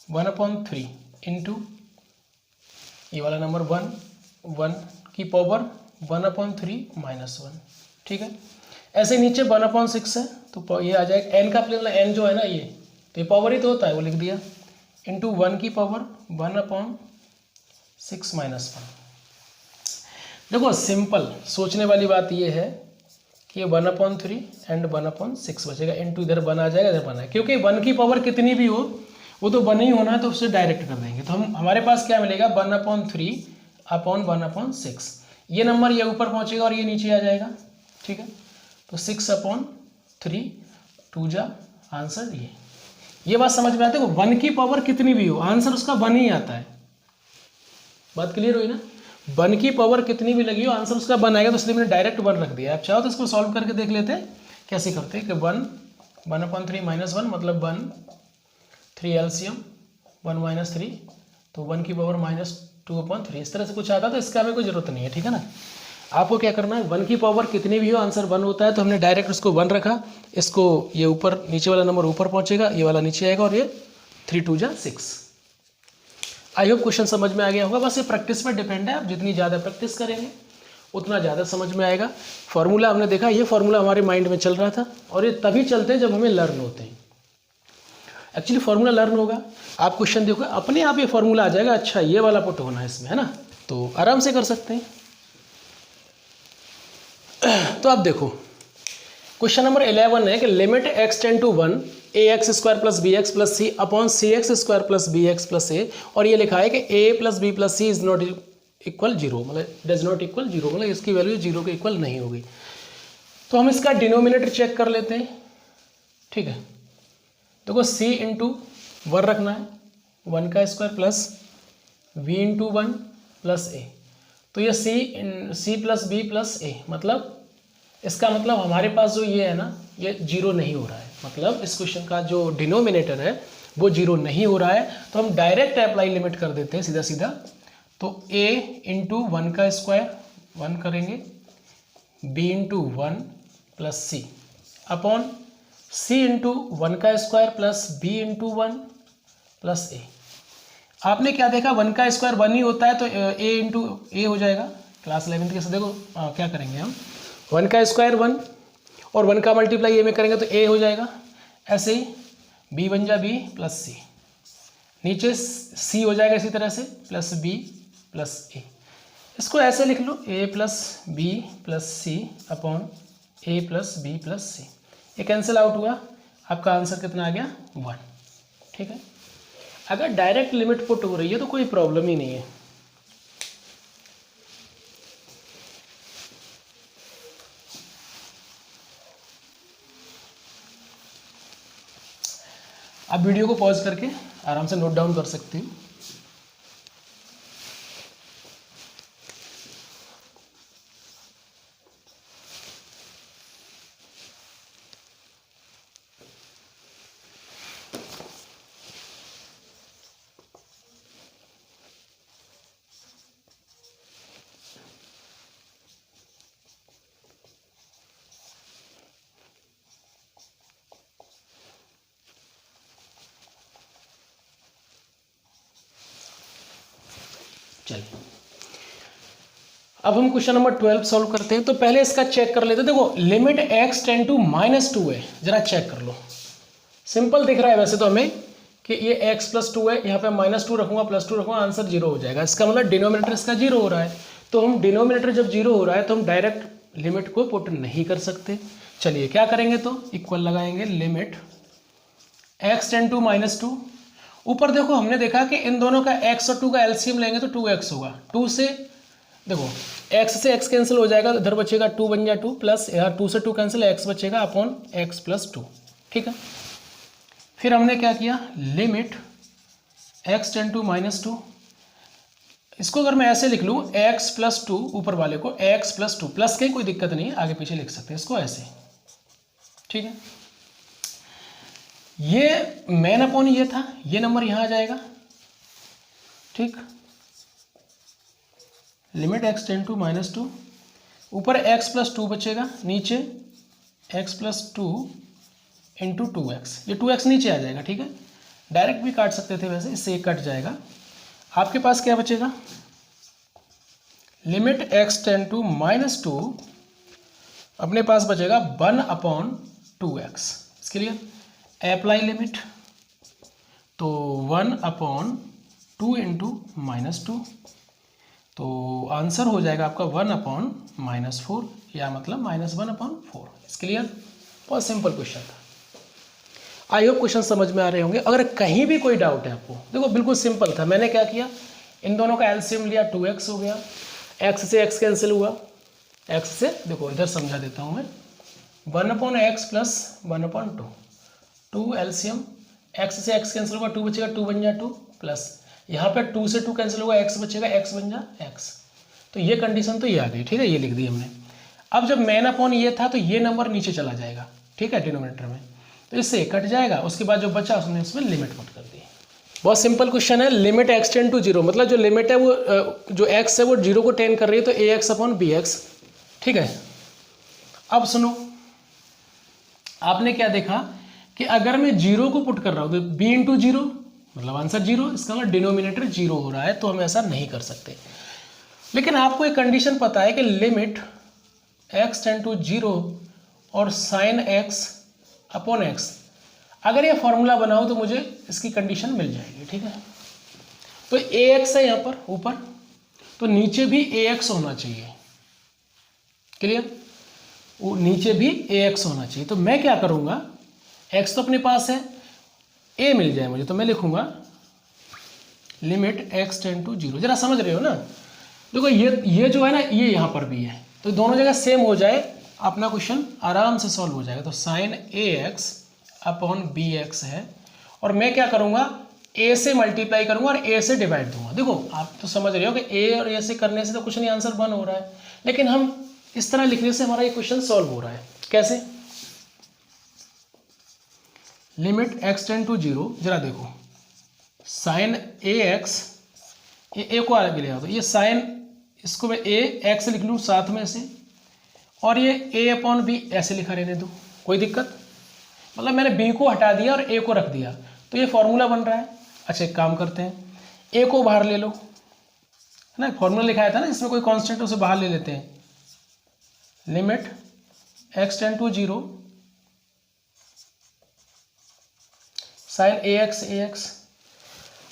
1/3 इंटू ये वाला नंबर 1 की पावर 1/3 माइनस 1, ठीक है। ऐसे नीचे 1/6 है तो ये आ जाएगा n का प्लेन, n जो है ना ये, तो ये पावर ही तो होता है, वो लिख दिया, इंटू 1 की पावर 1/6 माइनस 1। देखो सिंपल सोचने वाली बात ये है कि ये 1/3 एंड 1/6 बचेगा, इंटू इधर 1 आ जाएगा, इधर 1 है, क्योंकि 1 की पावर कितनी भी हो वो तो 1 ही होना है, तो उससे डायरेक्ट कर देंगे। तो हम हमारे पास क्या मिलेगा, 1/3 अपॉन 1/6। ये नंबर ये ऊपर पहुंचेगा और ये नीचे आ जाएगा, ठीक है। तो 6/3 2 जा आंसर ये बात समझ में आती है। 1 की पावर कितनी भी हो आंसर उसका 1 ही आता है। बात क्लियर हुई ना, 1 की पावर कितनी भी लगी हो आंसर उसका 1 आएगा, तो इसलिए मैंने डायरेक्ट 1 रख दिया। आप चाहो तो इसको सॉल्व करके देख लेते हैं कैसे करते हैं कि 1/3 माइनस 1 मतलब 1, 3 एलसीएम 1 माइनस 3 तो 1 की पावर -2/3 इस तरह से कुछ आता तो इसका हमें कोई ज़रूरत नहीं है, ठीक है ना। आपको क्या करना है, 1 की पावर कितनी भी हो आंसर 1 होता है, तो हमने डायरेक्ट उसको 1 रखा, इसको ये ऊपर नीचे वाला नंबर ऊपर पहुंचेगा, ये वाला नीचे आएगा और ये 3 2 जा 6। आई होप क्वेश्चन समझ में आ गया होगा। बस ये प्रैक्टिस पर डिपेंड है, आप जितनी ज़्यादा प्रैक्टिस करेंगे उतना ज़्यादा समझ में आएगा। फॉर्मूला हमने देखा, ये फॉर्मूला हमारे माइंड में चल रहा था और ये तभी चलते हैं जब हमें लर्न होते हैं। एक्चुअली फॉर्मूला लर्न होगा, आप क्वेश्चन देखो अपने आप ये फॉर्मूला आ जाएगा, अच्छा ये वाला पुट होना है इसमें, है ना, तो आराम से कर सकते हैं। तो आप देखो क्वेश्चन नंबर 11 है कि limit x tend to 1 ax² + bx + c upon cx² + bx + a, और ये लिखा है कि a + b + c is not equal 0, मतलब डज नॉट इक्वल 0, मतलब इसकी वैल्यू 0 के इक्वल नहीं होगी। तो हम इसका डिनोमिनेटर चेक कर लेते हैं, ठीक है। देखो c × 1 रखना है, 1 का स्क्वायर प्लस v × 1 + a, तो ये c + b + a, मतलब इसका मतलब हमारे पास जो ये है ना, ये 0 नहीं हो रहा है, मतलब इस क्वेश्चन का जो डिनोमिनेटर है वो 0 नहीं हो रहा है। तो हम डायरेक्ट अप्लाई लिमिट कर देते हैं सीधा सीधा। तो a × 1 का स्क्वायर 1 करेंगे, b × 1 + c अपॉन c × 1 का स्क्वायर प्लस b × 1 + a। आपने क्या देखा, 1 का स्क्वायर 1 ही होता है, तो a × a हो जाएगा। क्लास 11th के साथ देखो क्या करेंगे हम, 1 का स्क्वायर 1 और 1 का मल्टीप्लाई ए में करेंगे तो a हो जाएगा। ऐसे ही b बन जा b + c, नीचे c हो जाएगा इसी तरह से प्लस b + a। इसको ऐसे लिख लो a + b + c upon a + b + c, ये कैंसिल आउट हुआ, आपका आंसर कितना आ गया 1, ठीक है। अगर डायरेक्ट लिमिट पुट हो रही है तो कोई प्रॉब्लम ही नहीं है। आप वीडियो को पॉज करके आराम से नोट डाउन कर सकते हैं। चलिए अब हम क्वेश्चन नंबर 12 सॉल्व करते हैं। तो पहले इसका चेक कर लेते हैं। देखो लिमिट x टेंड टू -2 है, जरा चेक कर लो। सिंपल दिख रहा है वैसे तो हमें कि ये x + 2 है, यहाँ पे -2 रखूंगा +2 रखूंगा, आंसर 0 हो जाएगा। इसका मतलब डिनोमिनेटर इसका 0 हो रहा है। तो हम डिनोमिनेटर जब 0 हो रहा है तो हम डायरेक्ट लिमिट को पुट नहीं कर सकते। चलिए क्या करेंगे, तो इक्वल लगाएंगे लिमिट x टेंड टू -2। ऊपर देखो हमने देखा कि इन दोनों का x और 2 का एलसीएम लेंगे तो 2x होगा। 2 से देखो x से x कैंसिल हो जाएगा, इधर बचेगा 2 बन जाए 2 प्लस यहाँ 2 से 2 कैंसिल, x बचेगा अपॉन x + 2, ठीक है। फिर हमने क्या किया, लिमिट x टेंड टू -2, इसको अगर मैं ऐसे लिख लूँ x + 2, ऊपर वाले को x + 2 प्लस के कोई दिक्कत नहीं है, आगे पीछे लिख सकते हैं इसको ऐसे, ठीक है। ये मेन अपॉन ये था, ये नंबर यहाँ आ जाएगा, ठीक। लिमिट x टेंड टू -2, ऊपर x + 2 बचेगा, नीचे x + 2 × 2x, ये 2x नीचे आ जाएगा, ठीक है। डायरेक्ट भी काट सकते थे वैसे, इससे कट जाएगा। आपके पास क्या बचेगा, लिमिट x टेंड टू -2, अपने पास बचेगा 1/2x। इसके लिए अप्लाई लिमिट, तो 1/2 × -2, तो आंसर हो जाएगा आपका 1/-4, या मतलब -1/4। इसके लिए बहुत सिंपल क्वेश्चन था। आई होप क्वेश्चन समझ में आ रहे होंगे। अगर कहीं भी कोई डाउट है आपको, देखो बिल्कुल सिंपल था। मैंने क्या किया, इन दोनों का एलसीएम लिया, 2x हो गया, x से x कैंसिल हुआ, x से देखो इधर समझा देता हूँ मैं, 1/x + 1/2, 2 एलसीएम, x से x कैंसिल होगा, 2 बचेगा, 2 बन जा 2 प्लस यहाँ पे 2 से 2 कैंसिल होगा, x बचेगा, x बन जा x। तो ये कंडीशन तो ये आ गई, ठीक है, ये लिख दी हमने। अब जब मेन अपॉन ये था तो ये नंबर नीचे चला जाएगा, ठीक है, डिनोमिनेटर में, तो इससे कट जाएगा। उसके बाद जो बचा उसने उसमें लिमिट पुट कर दी। बहुत सिंपल क्वेश्चन है। Limit x tend to zero, मतलब जो लिमिट है वो जो एक्स है वो जीरो को टेंड कर रही है, तो ए एक्स अपॉन बी एक्स। ठीक है, अब सुनो, आपने क्या देखा कि अगर मैं जीरो को पुट कर रहा हूं तो बी इंटू जीरो मतलब आंसर जीरो, इसका मतलब डिनोमिनेटर जीरो हो रहा है, तो हम ऐसा नहीं कर सकते। लेकिन आपको एक कंडीशन पता है कि limit x tend to zero और साइन एक्स अपॉन एक्स, अगर ये फॉर्मूला बनाओ तो मुझे इसकी कंडीशन मिल जाएगी। ठीक है, तो ए एक्स है यहाँ पर ऊपर, तो नीचे भी ए एक्स होना चाहिए। क्लियर, वो नीचे भी ए एक्स होना चाहिए। तो मैं क्या करूँगा, एक्स तो अपने पास है, ए मिल जाए मुझे, तो मैं लिखूँगा limit x tend to zero. जरा समझ रहे हो ना, देखो ये जो है ना, ये यहाँ पर भी है, तो दोनों जगह सेम हो जाए, अपना क्वेश्चन आराम से सॉल्व हो जाएगा। तो साइन ए एक्स अपॉन बी एक्स है, और मैं क्या करूँगा, ए से मल्टीप्लाई करूँगा और ए से डिवाइड दूंगा। देखो आप तो समझ रहे हो कि ए और ए से करने से तो कुछ नहीं, आंसर 1 हो रहा है, लेकिन हम इस तरह लिखने से हमारा ये क्वेश्चन सॉल्व हो रहा है। कैसे, limit x tend to zero, जरा देखो साइन ए एक्स, ये ए को आगे ले आओ, तो ये साइन, इसको मैं ए एक्स लिख लूँ साथ में से, और ये ए अपॉन बी ऐसे लिखा रहने दो, कोई दिक्कत, मतलब मैंने बी को हटा दिया और ए को रख दिया, तो ये फॉर्मूला बन रहा है। अच्छा एक काम करते हैं, ए को बाहर ले लो, है ना, फॉर्मूला लिखाया था ना, इसमें कोई कांस्टेंट उसे बाहर ले लेते हैं। Limit x tend to zero sine A x.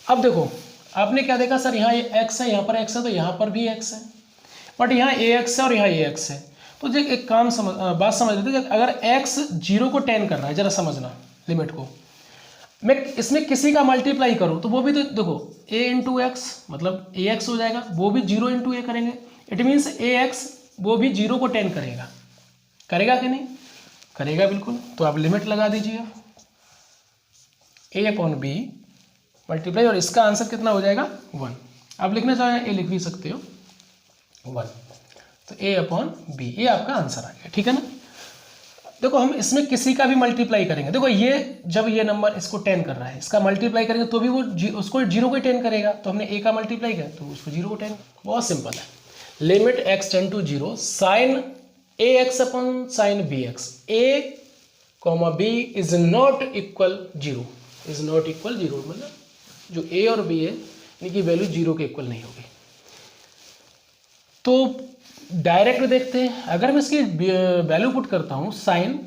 अब देखो आपने क्या देखा सर, यहाँ ये एक्स है, यहाँ पर एक्स है, तो यहाँ पर भी एक्स है, बट यहाँ ए एक्स है और यहाँ ए एक्स है। तो देख एक काम बात समझ लेते हैं, अगर एक्स जीरो को टेन कर रहा है, जरा समझना लिमिट को, मैं इसमें किसी का मल्टीप्लाई करूँ तो वो भी तो देखो ए इंटू एक्स मतलब ए एक्स हो जाएगा, वो भी जीरो इंटू ए करेंगे, इट मीन्स ए एक्स वो भी जीरो को टेन करेगा, करेगा कि नहीं करेगा, बिल्कुल। तो आप लिमिट लगा दीजिए ए अपॉन बी मल्टीप्लाई, और इसका आंसर कितना हो जाएगा 1। आप लिखना चाहें ए लिख भी सकते हो 1, तो ए अपॉन बी, ये आपका आंसर आ गया। ठीक है ना, देखो हम इसमें किसी का भी मल्टीप्लाई करेंगे, देखो ये जब ये नंबर इसको 10 कर रहा है, इसका मल्टीप्लाई करेंगे तो भी वो उसको जीरो को 10 करेगा, तो हमने ए का मल्टीप्लाई किया तो उसको जीरो को 10। बहुत सिंपल है। Limit x tend to zero sine A x upon sine B x, a comma b is not equal zero, is not equal zero, मतलब जो ए और बी है इनकी वैल्यू जीरो के इक्वल नहीं होगी। तो डायरेक्ट देखते हैं, अगर मैं इसकी वैल्यू पुट करता हूँ साइन,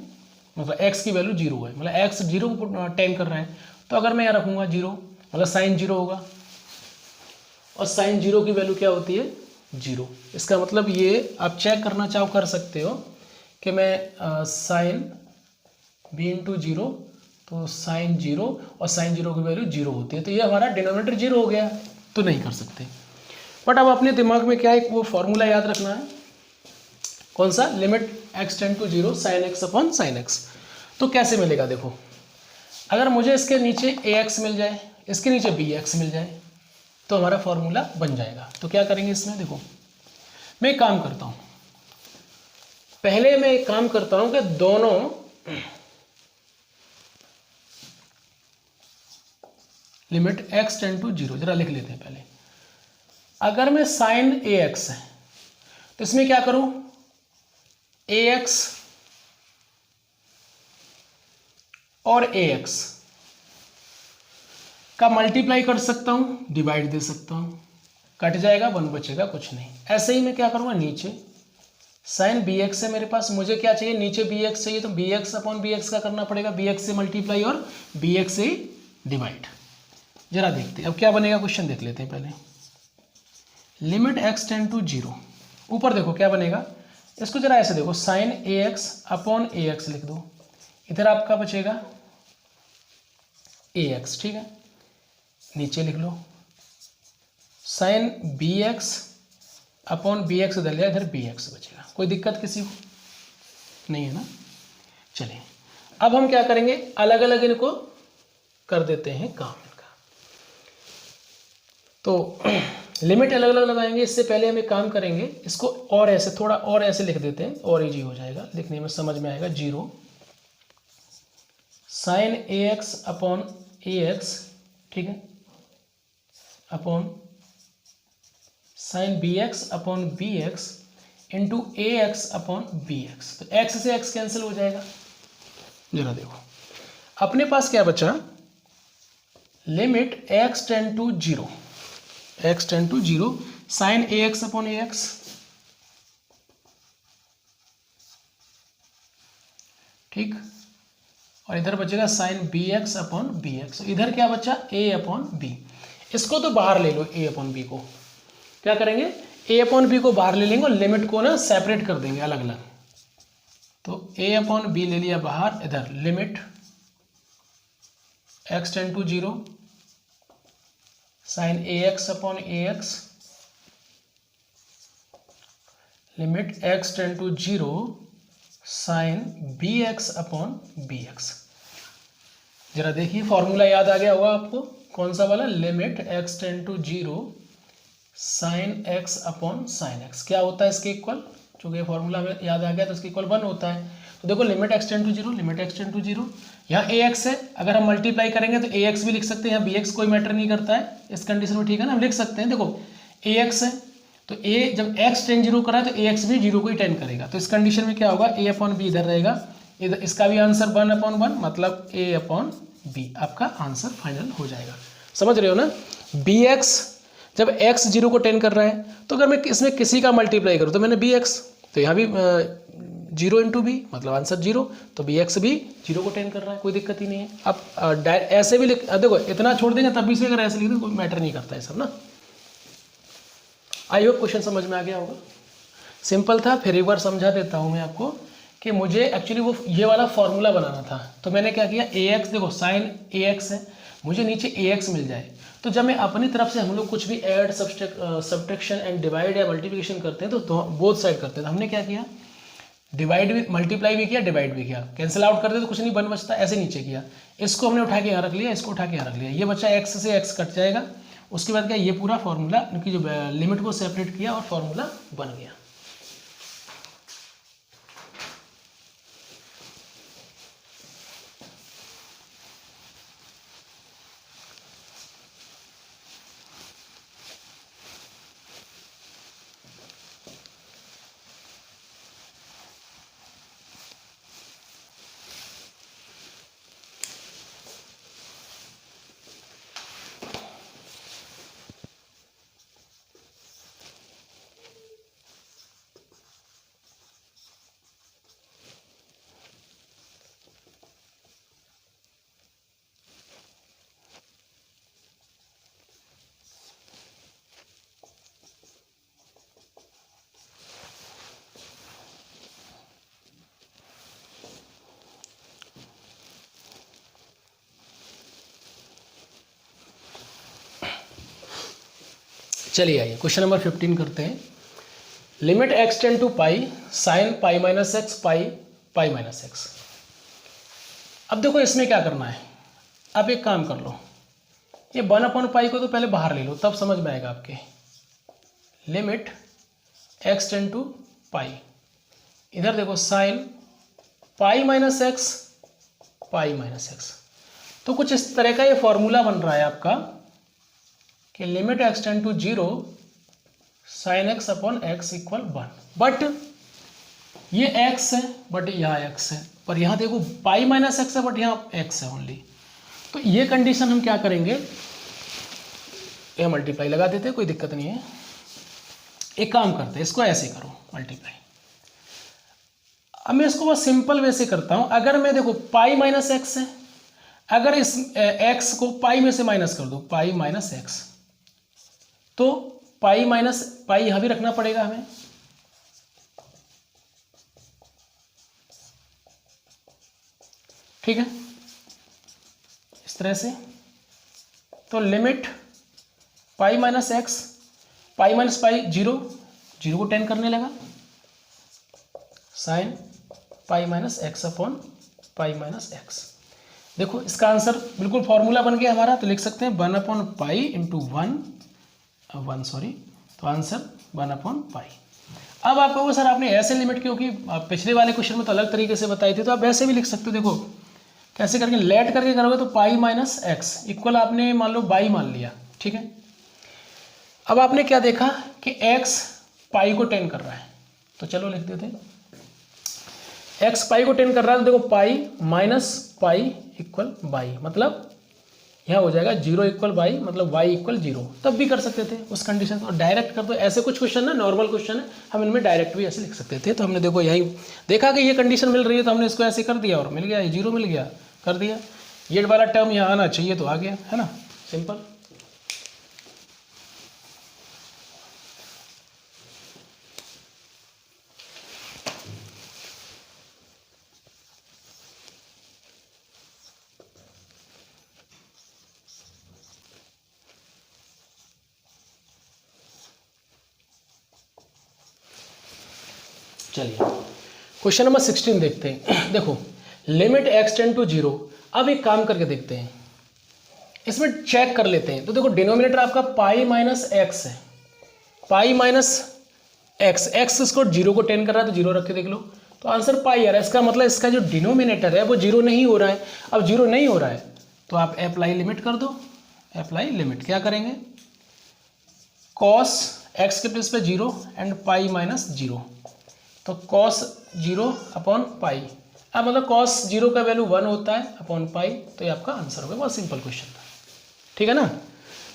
मतलब एक्स की वैल्यू जीरो है, मतलब एक्स जीरो को 10 कर रहा है, तो अगर मैं यहाँ रखूँगा जीरो मतलब साइन जीरो होगा, और साइन जीरो की वैल्यू क्या होती है जीरो। इसका मतलब ये आप चेक करना चाहो कर सकते हो कि मैं साइन बी इंटू जीरो, तो साइन जीरो और साइन जीरो की वैल्यू जीरो होती है, तो ये हमारा डिनोमिनेटर जीरो हो गया, तो नहीं कर सकते। बट अब अपने दिमाग में क्या है, वो फॉर्मूला याद रखना है, कौन सा, limit x tend to zero sine x upon sine X. तो कैसे मिलेगा, देखो अगर मुझे इसके नीचे ए एक्स मिल जाए, इसके नीचे बी एक्स मिल जाए, तो हमारा फॉर्मूला बन जाएगा। तो क्या करेंगे इसमें, देखो मैं एक काम करता हूँ, पहले मैं एक काम करता हूँ कि दोनों limit x tend to zero जरा लिख लेते हैं पहले। अगर मैं साइन ए एक्स है तो इसमें क्या करूं, ए एक्स और ए एक्स का मल्टीप्लाई कर सकता हूं, डिवाइड दे सकता हूं, कट जाएगा 1 बचेगा, कुछ नहीं। ऐसे ही मैं क्या करूंगा, नीचे साइन बी एक्स है मेरे पास, मुझे क्या चाहिए, नीचे बी एक्स चाहिए, तो B x upon B X का करना पड़ेगा, बी एक्स से मल्टीप्लाई और बी एक्स से डिवाइड। जरा देखते हैं अब क्या बनेगा, क्वेश्चन देख लेते हैं पहले। Limit x tend to zero, ऊपर देखो क्या बनेगा, इसको जरा ऐसे देखो, साइन ए एक्स अपॉन ए एक्स लिख दो, इधर आपका बचेगा ए एक्स, ठीक है, नीचे लिख लो sine B x upon B x, इधर लिया, इधर बी एक्स बचेगा। कोई दिक्कत किसी को नहीं है ना। चलिए अब हम क्या करेंगे, अलग अलग इनको कर देते हैं काम इनका। तो लिमिट अलग अलग लगाएंगे, इससे पहले हम एक काम करेंगे, इसको और ऐसे थोड़ा और ऐसे लिख देते हैं, और इजी हो जाएगा, लिखने में समझ में आएगा। जीरो साइन ए एक्स अपॉन ए एक्स, ठीक है, upon sine B x upon B x into a x upon B x. तो एक्स से एक्स कैंसिल हो जाएगा। जरा देखो अपने पास क्या बचा, limit x tend to zero, x tend to zero sine A x upon A x, ठीक, और इधर बचेगा sine B x upon B x. इधर क्या बचा, ए अपॉन बी। इसको तो बाहर ले लो, ए अपॉन बी को क्या करेंगे, ए अपॉन बी को बाहर ले लेंगे और लिमिट को ना सेपरेट कर देंगे अलग अलग। तो ए अपॉन बी ले लिया बाहर, इधर limit x tend to zero sine A x upon A X, limit x tend to zero sine B x upon B X. जरा देखिए फॉर्मूला याद आ गया होगा आपको, कौन सा वाला, limit x tend to zero sine x upon sine X. क्या होता है इसके इक्वल, चूंकि फॉर्मूला हमें याद आ गया तो इसके इक्वल 1 होता है। तो देखो limit x tend to zero, limit x tend to zero, यहाँ ए एक्स है, अगर हम मल्टीप्लाई करेंगे तो ए एक्स भी लिख सकते हैं, यहाँ बी एक्स कोई मैटर नहीं करता है इस कंडीशन में, ठीक है ना, हम लिख सकते हैं। देखो ए एक्स है तो ए जब एक्स टेन जीरो करा है तो ए एक्स भी जीरो को ही टेन करेगा, तो इस कंडीशन में क्या होगा, ए अपॉन बी इधर रहेगा, इधर इसका भी आंसर 1 अपॉन 1 मतलब ए अपॉन बी, आपका आंसर फाइनल हो जाएगा। समझ रहे हो ना, बी एक्स जब एक्स जीरो को टेन कर रहा है तो अगर मैं इसमें किसी का मल्टीप्लाई करूँ तो मैंने बी एक्स, तो यहाँ भी जीरो इंटू बी मतलब आंसर जीरो, तो बी एक्स भी जीरो को टेन कर रहा है, कोई दिक्कत ही नहीं है। अब ऐसे भी लिख, देखो इतना छोड़ देंगे तब भी से अगर ऐसे लिख दें कोई मैटर नहीं करता है सब ना। आई होप क्वेश्चन समझ में आ गया होगा, सिंपल था। फिर एक बार समझा देता हूँ मैं आपको कि मुझे एक्चुअली वो ये वाला फॉर्मूला बनाना था, तो मैंने क्या किया, ए एक्स, देखो साइन ए एक्स है, मुझे नीचे ए एक्स मिल जाए, तो जब मैं अपनी तरफ से, हम लोग कुछ भी ऐड सब्ट्रैक्शन एंड डिवाइड या मल्टीप्लिकेशन करते हैं तो बोथ साइड करते हैं, तो हमने क्या किया, डिवाइड भी, मल्टीप्लाई भी किया, डिवाइड भी किया, कैंसिल आउट करते तो कुछ नहीं बन बचता, ऐसे नीचे किया, इसको हमने उठा के यहाँ रख लिया, इसको उठा के यहाँ रख लिया, ये बच्चा एक्स से एक्स कट जाएगा। उसके बाद क्या, ये पूरा फॉर्मूला, उनकी जो लिमिट को सेपरेट किया और फॉर्मूला बन गया। चलिए आइए क्वेश्चन नंबर 15 करते हैं। Limit x tend to pi sine pi minus X pi pi minus X. अब देखो इसमें क्या करना है, आप एक काम कर लो, ये 1 अपॉन पाई को तो पहले बाहर ले लो तब समझ में आएगा आपके। लिमिट एक्स टेंड टू पाई, इधर देखो साइन पाई माइनस एक्स पाई माइनस एक्स, तो कुछ इस तरह का ये फॉर्मूला बन रहा है आपका कि limit x tend to zero sine x upon X equal 1, but ये एक्स है बट यहाँ एक्स है, पर यहाँ देखो पाई माइनस एक्स है बट यहाँ एक्स है ओनली। तो ये कंडीशन हम क्या करेंगे, ये मल्टीप्लाई लगा देते हैं, कोई दिक्कत नहीं है। एक काम करते हैं, इसको ऐसे करो मल्टीप्लाई। अब मैं इसको बस सिंपल वे से करता हूँ। अगर मैं देखो पाई माइनस एक्स है, अगर इस एक्स को पाई में से माइनस कर दो, पाई माइनस एक्स, तो पाई माइनस पाई यहां भी रखना पड़ेगा हमें, ठीक है, इस तरह से। तो लिमिट पाई minus X pi minus pi zero, zero को 10 करने लगा, sign pi minus x upon pi minus x. देखो इसका आंसर बिल्कुल फॉर्मूला बन गया हमारा, तो लिख सकते हैं 1 अपॉन पाई इंटू 1 सॉरी, तो आंसर 1 अपॉन पाई। अब आप कहोगे सर आपने ऐसे लिमिट, क्योंकि पिछले वाले क्वेश्चन में तो अलग तरीके से बताई थी, तो आप ऐसे भी लिख सकते हो। देखो कैसे करके, लेट करके करोगे तो पाई माइनस एक्स इक्वल आपने मान लो बाई मान लिया, ठीक है। अब आपने क्या देखा कि x पाई को 10 कर रहा है, तो चलो लिख देते हैं x पाई को 10 कर रहा है, तो देखो pi minus pi equal by, मतलब यहाँ हो जाएगा 0 इक्वल बाई, मतलब y इक्वल 0। तब भी कर सकते थे उस कंडीशन को, डायरेक्ट कर दो। ऐसे कुछ क्वेश्चन ना नॉर्मल क्वेश्चन है, हम इनमें डायरेक्ट भी ऐसे लिख सकते थे। तो हमने देखो यही देखा कि ये कंडीशन मिल रही है, तो हमने इसको ऐसे कर दिया और मिल गया, 0 मिल गया, कर दिया। ये वाला टर्म यहाँ आना चाहिए तो आ गया, है ना, सिंपल। चलिए क्वेश्चन नंबर 16 देखते हैं। देखो लिमिट x टेंड टू 0। अब एक काम करके देखते हैं, इसमें चेक कर लेते हैं। तो देखो डिनोमिनेटर आपका पाई माइनस एक्स है, पाई माइनस एक्स, एक्स इसको 0 को 10 कर रहा है तो 0 रख के देख लो, तो आंसर पाई आ रहा है। इसका मतलब इसका जो डिनोमिनेटर है वो 0 नहीं हो रहा है। अब 0 नहीं हो रहा है तो आप अप्लाई लिमिट कर दो। अप्लाई लिमिट क्या करेंगे, कॉस एक्स के प्लेस पे 0 एंड पाई माइनस 0, तो कॉस 0 अपॉन पाई। अब मतलब कॉस 0 का वैल्यू 1 होता है अपॉन पाई, तो ये आपका आंसर होगा। बहुत सिंपल क्वेश्चन था, ठीक है ना।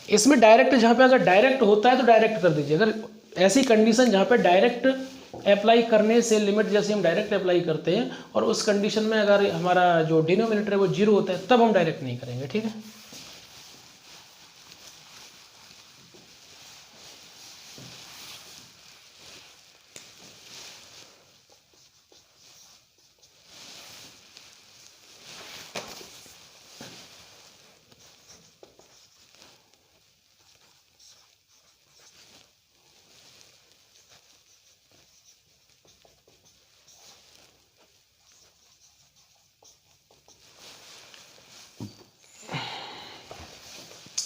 इसमें डायरेक्ट, जहाँ पे अगर डायरेक्ट होता है तो डायरेक्ट कर दीजिए। अगर ऐसी कंडीशन जहाँ पे डायरेक्ट अप्लाई करने से लिमिट जैसे हम डायरेक्ट अप्लाई करते हैं और उस कंडीशन में अगर हमारा जो डिनोमिनेटर है वो 0 होता है, तब हम डायरेक्ट नहीं करेंगे, ठीक है।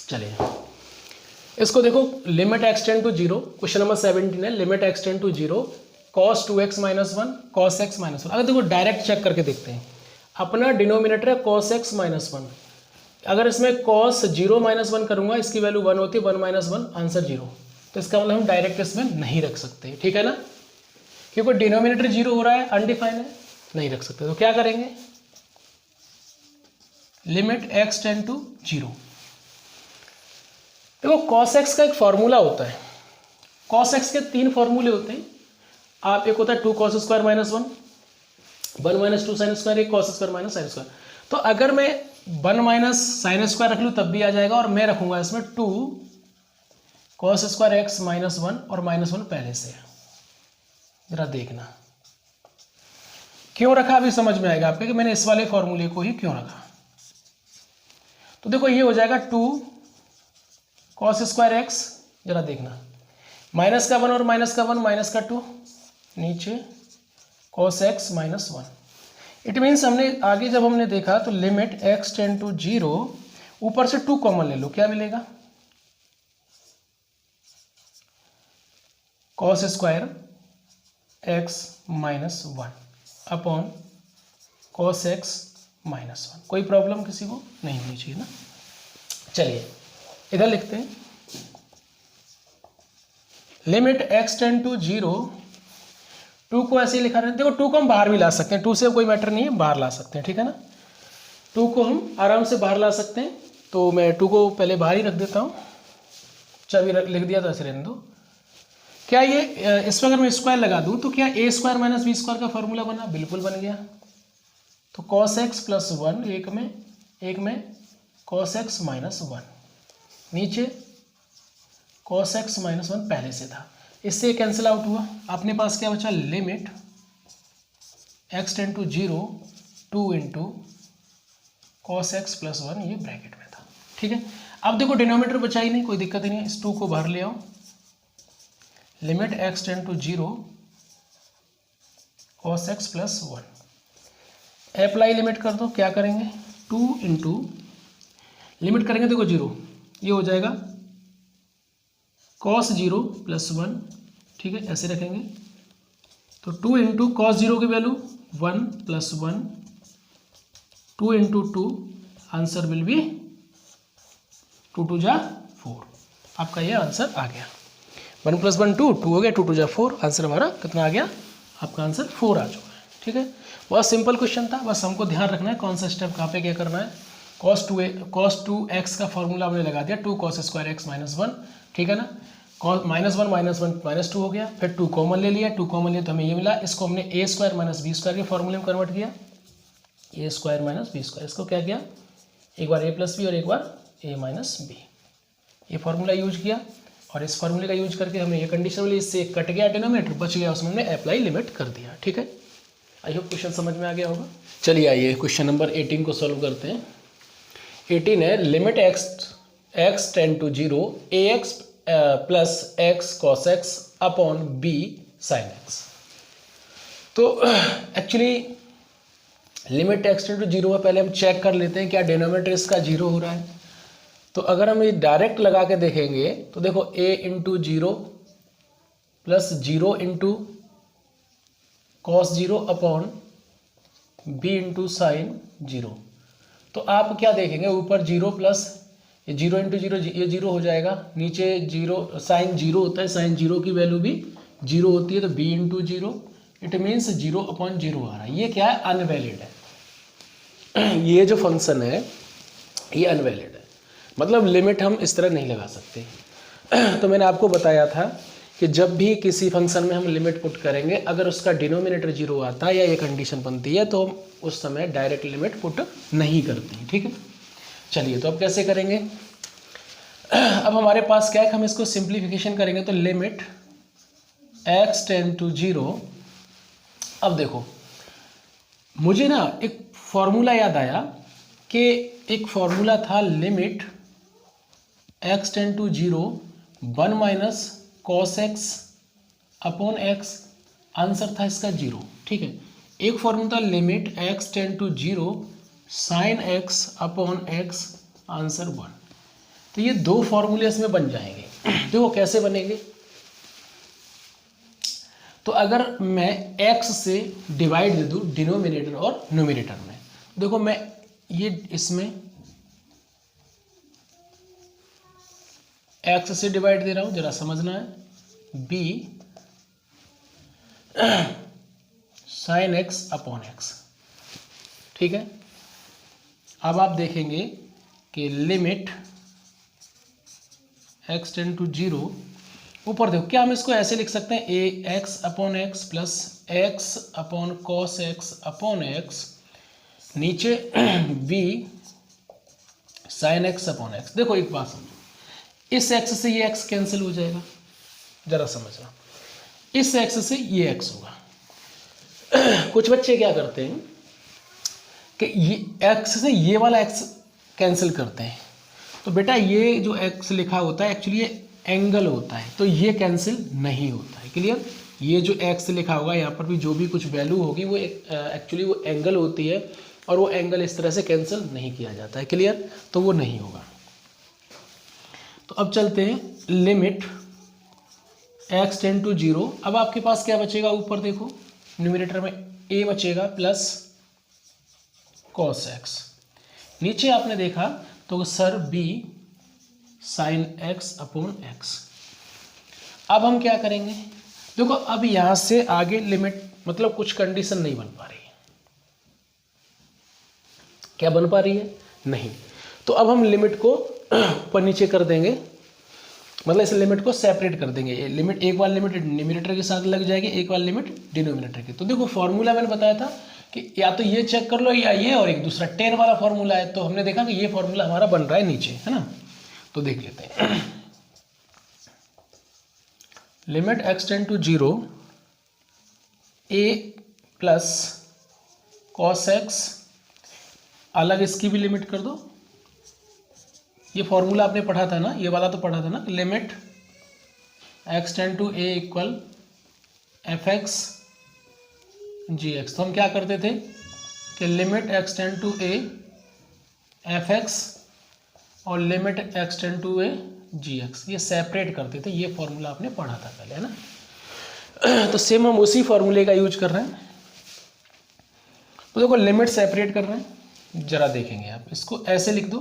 चलिए इसको देखो, limit x tend to 0, question number 17 है। Limit x tend to 0 cos 2x minus 1 cos x minus 1। अगर देखो डायरेक्ट चेक करके देखते हैं, अपना डिनोमिनेटर है कॉस x माइनस 1। अगर इसमें कॉस 0 माइनस 1 करूंगा, इसकी वैल्यू 1 होती है, 1 माइनस 1 आंसर 0। तो इसका मतलब हम डायरेक्ट इसमें नहीं रख सकते, ठीक है ना, क्योंकि डिनोमिनेटर 0 हो रहा है, अनडिफाइन है, नहीं रख सकते। तो क्या करेंगे, लिमिट एक्स टेंड टू 0। देखो cos x का एक फॉर्मूला होता है, cos x के 3 फॉर्मूले होते हैं। आप एक होता है 2 cos square minus 1, 1 minus 2 sine square, एक cos square minus sine square. तो अगर मैं 1 माइनस साइन स्क्वायर रख लूँ तब भी आ जाएगा, और मैं रखूंगा इसमें 2 cos स्क्वायर x माइनस 1 और माइनस 1 पहले से है। जरा देखना क्यों रखा, अभी समझ में आएगा आपके कि मैंने इस वाले फॉर्मूले को ही क्यों रखा। तो देखो ये हो जाएगा 2 cos स्क्वायर एक्स, जरा देखना, माइनस का 1 और माइनस का 1, माइनस का 2, नीचे cos x minus 1। It means हमने आगे जब हमने देखा तो लिमिट x टेंड टू 0, ऊपर से 2 कॉमन ले लो, क्या मिलेगा, cos square x minus 1 upon cos x minus 1। कोई प्रॉब्लम किसी को नहीं होनी चाहिए ना। चलिए इधर लिखते हैं, लिमिट x टेंड टू 0, 2 को ऐसे ही लिखा रहता है। देखो 2 को हम बाहर भी ला सकते हैं, 2 से कोई मैटर नहीं है, बाहर ला सकते हैं, ठीक है ना। 2 को हम आराम से बाहर ला सकते हैं। तो मैं 2 को पहले बाहर ही रख देता हूँ, चाबी लिख दिया तो ऐसे रहने दो। क्या ये इसमें अगर मैं स्क्वायर लगा दूँ तो क्या a square minus B square का फॉर्मूला बना, बिल्कुल बन गया। तो cos x प्लस 1, एक में cos x माइनस 1, नीचे cos x माइनस 1 पहले से था, इससे कैंसिल आउट हुआ। अपने पास क्या बचा, limit x tend to 0 2 into cos x plus 1, ये ब्रैकेट में था, ठीक है। अब देखो डिनोमिनेटर बचा ही नहीं, कोई दिक्कत ही नहीं है, इस 2 को बाहर ले आओ। Limit x tend to 0 cos x plus 1, apply limit कर दो। क्या करेंगे, 2 इंटू लिमिट करेंगे, देखो 0, ये हो जाएगा cos 0 प्लस 1, ठीक है, ऐसे रखेंगे। तो 2 इंटू कॉस 0 की value 1 plus 1, 2 into 2, answer will B 2 2 जा 4। आपका ये आंसर आ गया। 1 + 1 2, 2 हो गया, 2 × 2 = 4, आंसर हमारा कितना आ गया, आपका आंसर 4 आ चुका है। ठीक है, बहुत सिंपल क्वेश्चन था, बस हमको ध्यान रखना है कौन सा स्टेप कहाँ पे क्या करना है। cos 2x का फॉर्मूला हमने लगा दिया, 2 cos² x - 1, ठीक है ना। -1 -1 -2 हो गया, फिर 2 कॉमन ले लिया, 2 कॉमन लिया तो हमें ये मिला, इसको हमने a² - b² के फॉर्मूले में कन्वर्ट किया, a² - b², इसको क्या किया, एक बार a + b और एक बार a - b, ये फॉर्मूला यूज किया, और इस फॉर्मूले का यूज करके हमने ये कंडीशन मिली, इससे कट गया डिनोमिनेटर, बच गया, उसमें हमने अप्लाई लिमिट कर दिया। ठीक है, आई होप क्वेश्चन समझ में आ गया होगा। चलिए आइए क्वेश्चन नंबर 18 को सॉल्व करते हैं। 18 है, limit x tend to 0 ax plus x cos x upon b sin x। तो actually limit x tend to 0 है, पहले हम चेक कर लेते हैं क्या डिनोमिनेटर इसका 0 हो रहा है। तो अगर हम ये डायरेक्ट लगा के देखेंगे तो देखो a × 0 plus 0 × cos 0 upon b × sin 0। तो आप क्या देखेंगे, ऊपर 0 प्लस ये 0 × 0, ये 0 हो जाएगा, नीचे 0 sin 0 होता है, sin 0 की वैल्यू भी 0 होती है, तो b × 0 इट मीन्स 0/0 आ रहा है। ये क्या है, अनवैलिड है। ये जो फंक्शन है ये अनवैलिड है, मतलब लिमिट हम इस तरह नहीं लगा सकते। तो मैंने आपको बताया था कि जब भी किसी फंक्शन में हम लिमिट पुट करेंगे, अगर उसका डिनोमिनेटर 0 आता है या ये कंडीशन बनती है, तो हम उस समय डायरेक्ट लिमिट पुट नहीं करते। ठीक है, चलिए तो अब कैसे करेंगे। अब हमारे पास क्या है, हम इसको सिंप्लीफिकेशन करेंगे, तो लिमिट x टेंड टू 0। अब देखो मुझे ना एक फॉर्मूला याद आया कि एक फॉर्मूला था, limit x tend to 0 1 - cos x upon x, answer था इसका 0। ठीक है, एक फॉर्मूला था limit x tend to 0 sin x upon x, answer 1। तो ये दो फॉर्मूले इसमें बन जाएंगे। देखो कैसे बनेंगे, तो अगर मैं x से डिवाइड दे दूँ डिनोमिनेटर और न्यूमिनेटर में, देखो मैं ये इसमें x से डिवाइड दे रहा हूँ, जरा समझना है, b sin x upon x। ठीक है, अब आप देखेंगे कि लिमिट x टेंड टू 0, ऊपर देखो क्या हम इसको ऐसे लिख सकते हैं, a x upon x plus x upon cos x upon x, नीचे b sin x upon x। देखो एक बात समझो, इस x से ये x कैंसिल हो जाएगा, जरा समझना, इस x से ये x होगा। कुछ बच्चे क्या करते हैं कि ये x से ये वाला x कैंसिल करते हैं, तो बेटा ये जो x लिखा होता है एक्चुअली ये एंगल होता है, तो ये कैंसिल नहीं होता है। क्लियर, ये जो x लिखा होगा यहाँ पर भी जो भी कुछ वैल्यू होगी वो एक्चुअली वो एंगल होती है, और वो एंगल इस तरह से कैंसिल नहीं किया जाता है। क्लियर, तो वो नहीं होगा। तो अब चलते हैं, लिमिट x टेंड टू 0। अब आपके पास क्या बचेगा, ऊपर देखो न्यूमिनेटर में a बचेगा प्लस cos x, नीचे आपने देखा तो sir b sin x upon x। अब हम क्या करेंगे, देखो अब यहां से आगे लिमिट मतलब कुछ कंडीशन नहीं बन पा रही है, क्या बन पा रही है, नहीं। तो अब हम लिमिट को ऊपर नीचे कर देंगे, मतलब इस लिमिट को सेपरेट कर देंगे। ये लिमिट, एक बार लिमिट न्यूमिनेटर के साथ लग जाएगी, एक बार लिमिट डिनोमिनेटर की। तो देखो फॉर्मूला मैंने बताया था कि या तो ये चेक कर लो या ये, और एक दूसरा टेन वाला फॉर्मूला है, तो हमने देखा कि ये फॉर्मूला हमारा बन रहा है नीचे, है ना। तो देख लेते हैं, limit x tend to 0 a plus cos x, अलग इसकी भी लिमिट कर दो। ये फॉर्मूला आपने पढ़ा था ना, ये वाला तो पढ़ा था ना, limit x tend to a equal fx gx। तो हम क्या करते थे कि limit x tend to a fx और limit x tend to a gx, ये सेपरेट करते थे। ये फॉर्मूला आपने पढ़ा था पहले, है ना। तो सेम हम उसी फॉर्मूले का यूज कर रहे हैं। तो देखो लिमिट सेपरेट कर रहे हैं, जरा देखेंगे आप, इसको ऐसे लिख दो।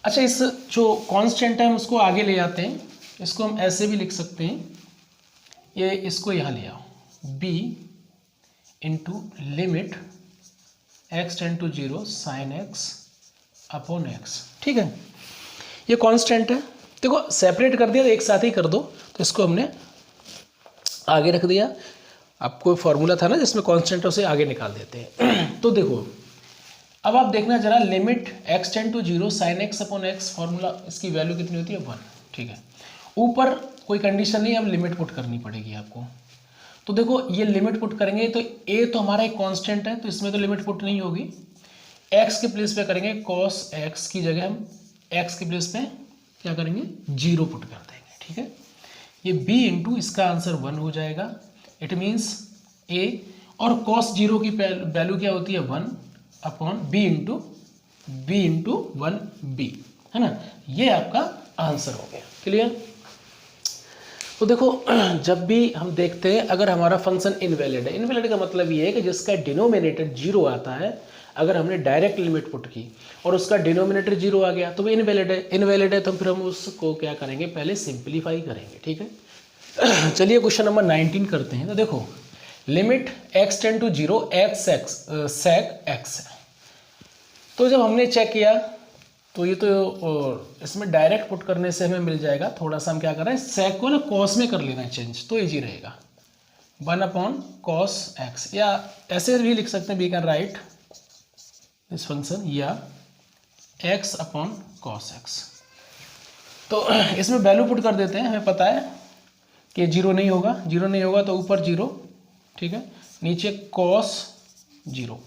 अच्छा, इस जो कांस्टेंट है हम उसको आगे ले आते हैं, इसको हम ऐसे भी लिख सकते हैं, ये इसको यहाँ ले आओ, b into limit x tend to 0 sine x upon x। ठीक है, ये कांस्टेंट है। देखो सेपरेट कर दिया तो एक साथ ही कर दो, तो इसको हमने आगे रख दिया। आपको फॉर्मूला था ना जिसमें कांस्टेंट है, उसे आगे निकाल देते हैं। तो देखो अब आप देखना जरा, limit x tend to 0 sine x upon x, formula इसकी वैल्यू कितनी होती है 1। ठीक है, ऊपर कोई कंडीशन नहीं, अब लिमिट पुट करनी पड़ेगी आपको। तो देखो ये लिमिट पुट करेंगे तो a तो हमारा एक कांस्टेंट है, तो इसमें तो लिमिट पुट नहीं होगी। x के प्लेस पे करेंगे cos x की जगह हम x के प्लेस पे क्या करेंगे 0 पुट कर देंगे। ठीक है, ये b इंटू इसका आंसर 1 हो जाएगा। इट मीन्स a और cos 0 की वैल्यू क्या होती है 1 अपॉन b इंटू 1b, है ना। ये आपका आंसर हो गया। क्लियर। तो देखो जब भी हम देखते हैं अगर हमारा फंक्शन इनवैलिड है, इनवैलिड का मतलब ये है कि जिसका डिनोमिनेटर 0 आता है, अगर हमने डायरेक्ट लिमिट पुट की और उसका डिनोमिनेटर 0 आ गया तो वो इनवैलिड है। इनवैलिड है तो फिर हम उसको क्या करेंगे, पहले सिंप्लीफाई करेंगे। ठीक है, चलिए क्वेश्चन नंबर 19 करते हैं। तो देखो limit x tend to 0 sec x है। तो जब हमने चेक किया तो ये तो इसमें डायरेक्ट पुट करने से हमें मिल जाएगा। थोड़ा सा हम क्या कर रहे हैं, सेक को ना कॉस में कर लेना है चेंज, तो इजी रहेगा। 1 अपॉन कॉस एक्स, या ऐसे भी लिख सकते हैं, we can write this function या x अपॉन कॉस एक्स। तो इसमें वैल्यू पुट कर देते हैं, हमें पता है कि 0 नहीं होगा, 0 नहीं होगा तो ऊपर 0, ठीक है, नीचे कॉस 0।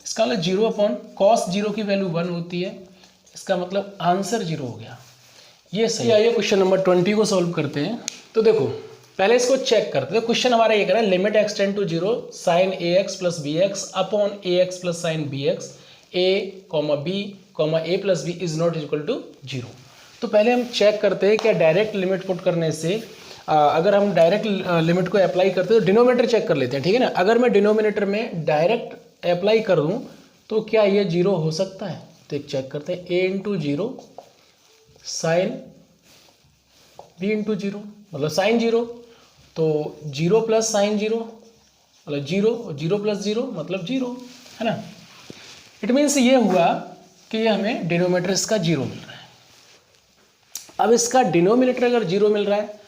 इसका मतलब 0 अपॉन कॉस 0 की वैल्यू 1 होती है, इसका मतलब आंसर 0 हो गया। ये सही। आइए क्वेश्चन नंबर 20 को सॉल्व करते हैं। तो देखो पहले इसको चेक करते हैं। क्वेश्चन हमारा ये कह रहा है limit x tend to 0 sine ax plus B x upon ax plus sine B X a b a plus B is not equal to 0। तो पहले हम चेक करते हैं क्या डायरेक्ट लिमिट पुट करने से अगर हम डायरेक्ट लिमिट को अप्लाई करते हैं तो डिनोमिनेटर चेक कर लेते हैं। ठीक है ना, अगर मैं डिनोमिनेटर में डायरेक्ट अप्लाई कर दूं तो क्या ये 0 हो सकता है, तो एक चेक करते हैं। a into 0 sine b into 0 मतलब साइन 0, तो 0 प्लस साइन 0 मतलब 0, 0 प्लस 0 मतलब 0, है ना। इट मीन्स ये हुआ कि हमें डिनोमिनेटर इसका 0 मिल रहा है। अब इसका डिनोमिनेटर अगर 0 मिल रहा है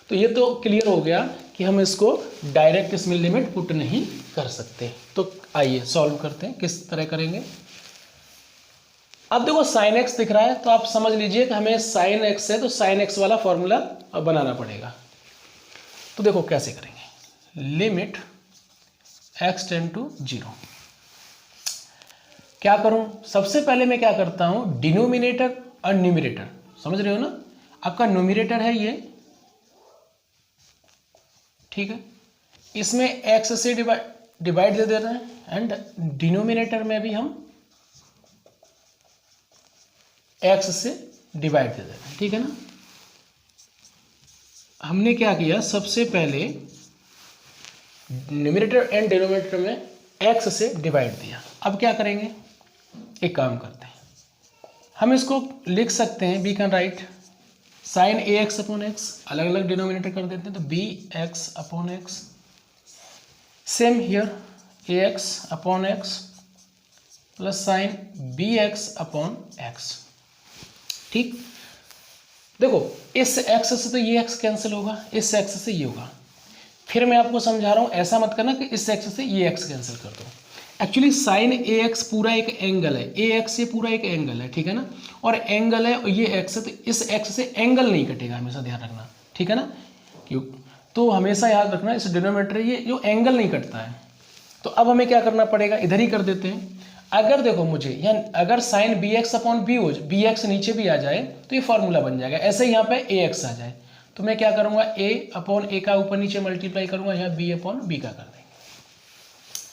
तो ये तो क्लियर हो गया कि हम इसको डायरेक्ट इसमें लिमिट पुट नहीं कर सकते। तो आइए सॉल्व करते हैं, किस तरह करेंगे। अब देखो साइन एक्स दिख रहा है तो आप समझ लीजिए कि हमें साइन एक्स है तो साइन एक्स वाला फॉर्मूला बनाना पड़ेगा। तो देखो कैसे करेंगे, लिमिट एक्स टेंड टू 0। क्या करूं, सबसे पहले मैं क्या करता हूं, डिनोमिनेटर और न्यूमरेटर, समझ रहे हो ना, आपका न्यूमरेटर है ये, ठीक है, इसमें एक्स से डिवाइड दे देना है, एंड डिनोमिनेटर में भी हम x से डिवाइड दे देना है। ठीक है ना। हमने क्या किया, सबसे पहले न्यूमरेटर एंड डिनोमिनेटर में x से डिवाइड दिया। अब क्या करेंगे, एक काम करते हैं, हम इसको लिख सकते हैं, we can write sine A x upon X, अलग अलग डिनोमिनेटर कर देते हैं, तो B x upon X, same here A x upon X plus sine B x upon X. ठीक, देखो इस x से तो ये x कैंसिल होगा, इस x से ये होगा। फिर मैं आपको समझा रहा हूँ, ऐसा मत करना कि इस x से ये x कैंसिल कर दो। एक्चुअली साइन ए एक्स पूरा एक एंगल है, ए एक्स ये पूरा एक एंगल है, ठीक है ना, और एंगल है और ये x है, तो इस x से एंगल नहीं कटेगा, हमेशा ध्यान रखना, ठीक है ना। क्यों, तो हमेशा याद रखना इस डिनोमिनेटर ये जो एंगल नहीं कटता है। तो अब हमें क्या करना पड़ेगा, इधर ही कर देते हैं। अगर देखो मुझे या अगर sine B x upon B हो, बी एक्स नीचे भी आ जाए तो ये फॉर्मूला बन जाएगा। ऐसे ही यहाँ पे ए एक्स आ जाए तो मैं क्या करूँगा, ए अपॉन ए का ऊपर नीचे मल्टीप्लाई करूँगा, यहाँ बी अपॉन बी का कर देंगे।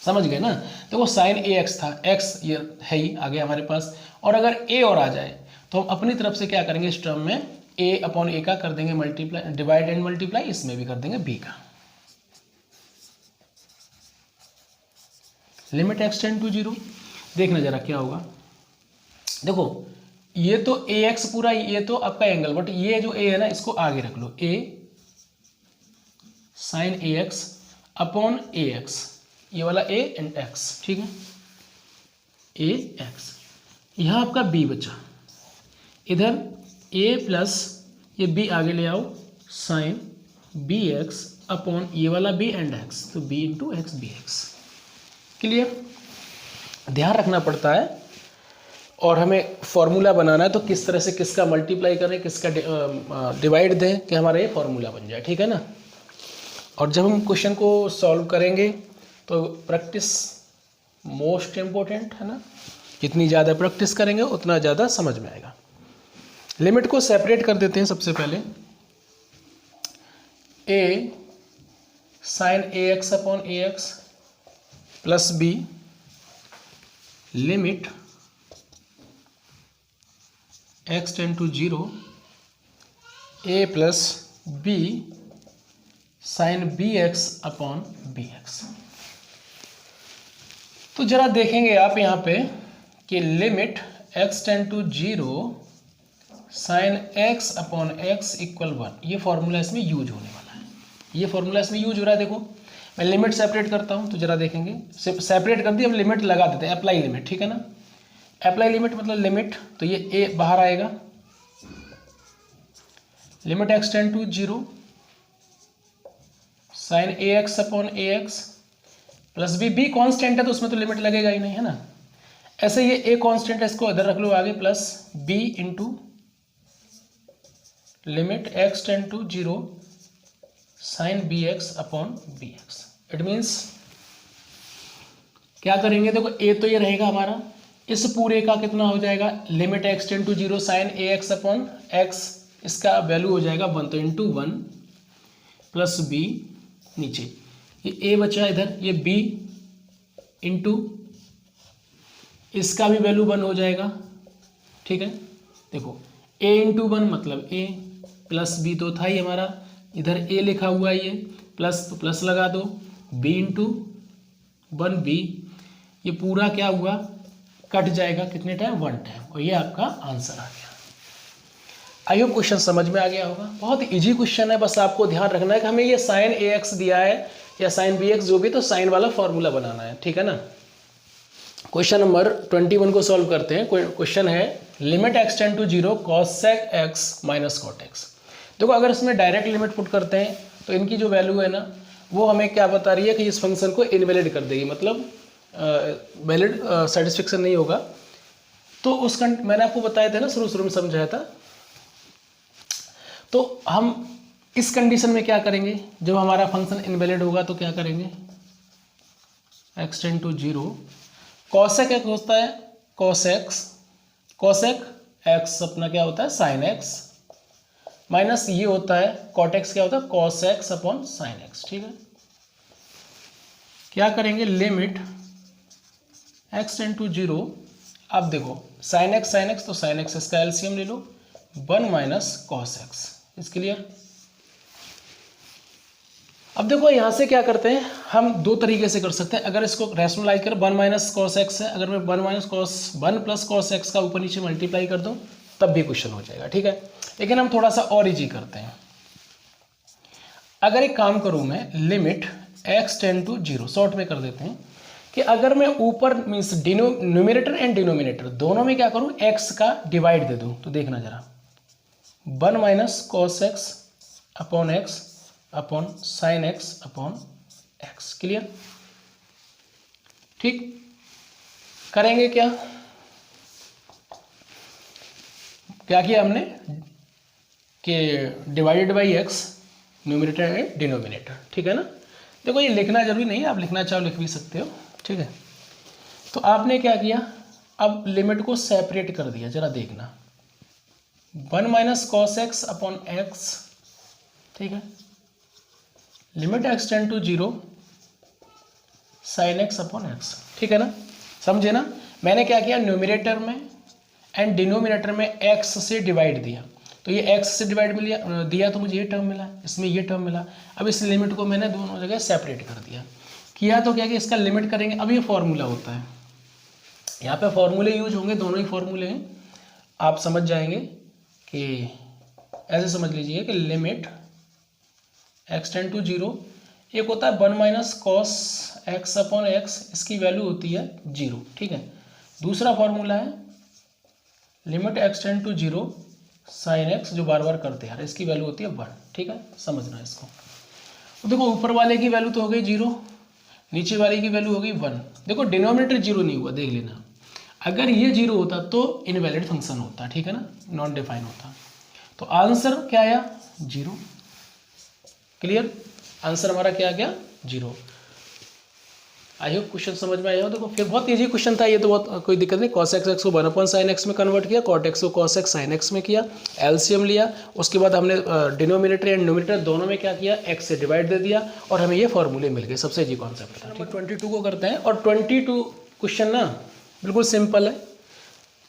समझ गए ना। तो वो साइन ए एक्स था, एक्स ये है ही आ गया हमारे पास, और अगर ए और आ जाए तो हम अपनी तरफ से क्या करेंगे, इस टर्म में ए अपॉन ए का कर देंगे मल्टीप्लाई, डिवाइड एंड मल्टीप्लाई, इसमें भी कर देंगे बी का। लिमिट एक्स टेंड टू 0, देखना जरा क्या होगा। देखो ये तो ए एक्स पूरा, ये तो आपका एंगल, बट ये जो ए है ना इसको आगे रख लो, ए साइन ए एक्स अपॉन ए एक्स, ये वाला ए एंड एक्स, ठीक है, ए एक्स। यहाँ आपका बी बचा, इधर ए प्लस ये बी आगे ले आओ, साइन बी एक्स अपॉन ये वाला बी एंड एक्स, तो B into X B X. Clear? ध्यान रखना पड़ता है, और हमें फॉर्मूला बनाना है तो किस तरह से किसका मल्टीप्लाई करें, किसका डिवाइड दें कि हमारा ये फॉर्मूला बन जाए, ठीक है ना। और जब हम क्वेश्चन को सॉल्व करेंगे तो प्रैक्टिस मोस्ट इम्पोर्टेंट है ना, जितनी ज़्यादा प्रैक्टिस करेंगे उतना ज़्यादा समझ में आएगा। लिमिट को सेपरेट कर देते हैं सबसे पहले, a sine A x upon A x plus b limit x tend to 0 a plus b sine B x upon B x. तो जरा देखेंगे आप यहाँ पे कि limit x tend to 0 sine x upon x equal 1, ये formula इसमें use होने वाला है, ये फॉर्मूला इसमें यूज हो रहा है। देखो मैं लिमिट सेपरेट करता हूँ तो जरा देखेंगे, सेपरेट कर दी, अब लिमिट लगा देते हैं, अप्लाई लिमिट, ठीक है ना। अप्लाई लिमिट मतलब लिमिट, तो ये ए बाहर आएगा, limit x tend to 0 sine A x upon A x plus B, B constant है तो उसमें तो लिमिट लगेगा ही नहीं, है ना। ऐसे ये ए कॉन्स्टेंट है, इसको इधर रख लो आगे, plus B into limit x tend to 0 sine B x upon B X. It means क्या करेंगे, देखो ए तो ये रहेगा हमारा, इस पूरे का कितना हो जाएगा, limit x tend to 0 sine A x upon X, इसका वैल्यू हो जाएगा 1, तो इंटू 1 प्लस बी, नीचे ये a बचा इधर, ये b इंटू इसका भी वैल्यू 1 हो जाएगा, ठीक है। देखो a इंटू 1 मतलब a प्लस b तो था ही हमारा, इधर a लिखा हुआ है, ये प्लस तो प्लस लगा दो, b इंटू 1b, ये पूरा क्या हुआ, कट जाएगा कितने टाइम, 1 टाइम, और ये आपका आंसर आ गया। आई होप क्वेश्चन समझ में आ गया होगा। बहुत इजी क्वेश्चन है, बस आपको ध्यान रखना है कि हमें ये साइन ए एक्स दिया है या साइन बी एक्स, जो भी, तो साइन वाला फॉर्मूला बनाना है, ठीक है ना। क्वेश्चन नंबर 21 को सॉल्व करते हैं। क्वेश्चन है limit x tend to 0 cosec x minus cot x। देखो अगर इसमें डायरेक्ट लिमिट पुट करते हैं तो इनकी जो वैल्यू है ना वो हमें क्या बता रही है कि इस फंक्शन को इनवैलिड कर देगी, मतलब वैलिड सेटिस्फेक्शन नहीं होगा। तो उस मैंने आपको बताया था ना, शुरू में समझाया था। तो हम इस कंडीशन में क्या करेंगे, जब हमारा फंक्शन इनवैलिड होगा तो क्या करेंगे, x tend to 0 cosec x होता है cosec x अपना क्या होता है sin x, माइनस ये होता है cot x क्या होता है cos x upon sin x, ठीक है। क्या करेंगे, लिमिट x टेंड टू 0, अब देखो sin x तो sin x इसका एलसीएम ले लो, 1 माइनस cos x, इसके लिए। अब देखो यहाँ से क्या करते हैं, हम दो तरीके से कर सकते हैं। अगर इसको रैशनलाइज कर 1 माइनस कॉस एक्स है, अगर मैं 1 प्लस कॉस एक्स का ऊपर नीचे मल्टीप्लाई कर दूँ तब भी क्वेश्चन हो जाएगा, ठीक है। लेकिन हम थोड़ा सा और इजी करते हैं। अगर एक काम करूँ मैं, limit x tend to 0, short में कर देते हैं कि अगर मैं ऊपर मीन्स न्यूमिनेटर एंड डिनोमिनेटर दोनों में क्या करूँ, x का डिवाइड दे दूँ, तो देखना जरा 1 minus cos x upon x upon sine x upon x. Clear? ठीक, करेंगे क्या किया हमने कि divided by x, numerator and denominator, ठीक है ना। देखो ये लिखना जरूरी नहीं है, आप लिखना चाहो लिख भी सकते हो, ठीक है। तो आपने क्या किया, अब लिमिट को सेपरेट कर दिया, जरा देखना 1 minus cos x upon X, ठीक है, limit x tend to 0 sine x upon X, ठीक है ना। समझे ना, मैंने क्या किया, न्यूमिनेटर में एंड डिनोमिनेटर में x से डिवाइड दिया, तो ये x से डिवाइड में दिया तो मुझे ये टर्म मिला, इसमें ये टर्म मिला। अब इस लिमिट को मैंने दोनों जगह सेपरेट कर दिया, किया तो क्या कि इसका लिमिट करेंगे। अब ये फॉर्मूला होता है, यहाँ पे फॉर्मूले यूज होंगे, दोनों ही फॉर्मूले हैं। आप समझ जाएंगे कि ऐसे समझ लीजिए कि लिमिट x टेंड टू 0, एक होता है 1 minus cos x upon X, इसकी वैल्यू होती है 0, ठीक है। दूसरा फॉर्मूला है limit x tend to 0 sine X, जो बार बार करते हैं यार, इसकी वैल्यू होती है 1, ठीक है, समझना इसको। तो देखो ऊपर वाले की वैल्यू तो हो गई 0, नीचे वाले की वैल्यू हो गई 1। देखो डिनोमिनेटर 0 नहीं हुआ, देख लेना, अगर ये 0 होता तो इनवैलिड फंक्शन होता, ठीक है ना, नॉन डिफाइन होता। तो आंसर क्या आया 0, क्लियर, आंसर हमारा क्या आ गया 0। आई होप क्वेश्चन समझ में आया हो। देखो फिर बहुत इजी क्वेश्चन था ये, तो बहुत कोई दिक्कत नहीं। cos x को 1/sin x में कन्वर्ट किया, cot x को cos x sin x में किया, एलसीएम लिया, उसके बाद हमने डिनोमिनेटर एंड न्यूमरेटर दोनों में क्या किया, x से डिवाइड दे दिया और हमें ये फॉर्मूले मिल गए। सबसे इजी कॉन्सेप्ट था। ठीक, 22 को करते हैं और 22 क्वेश्चन ना बिल्कुल सिंपल है।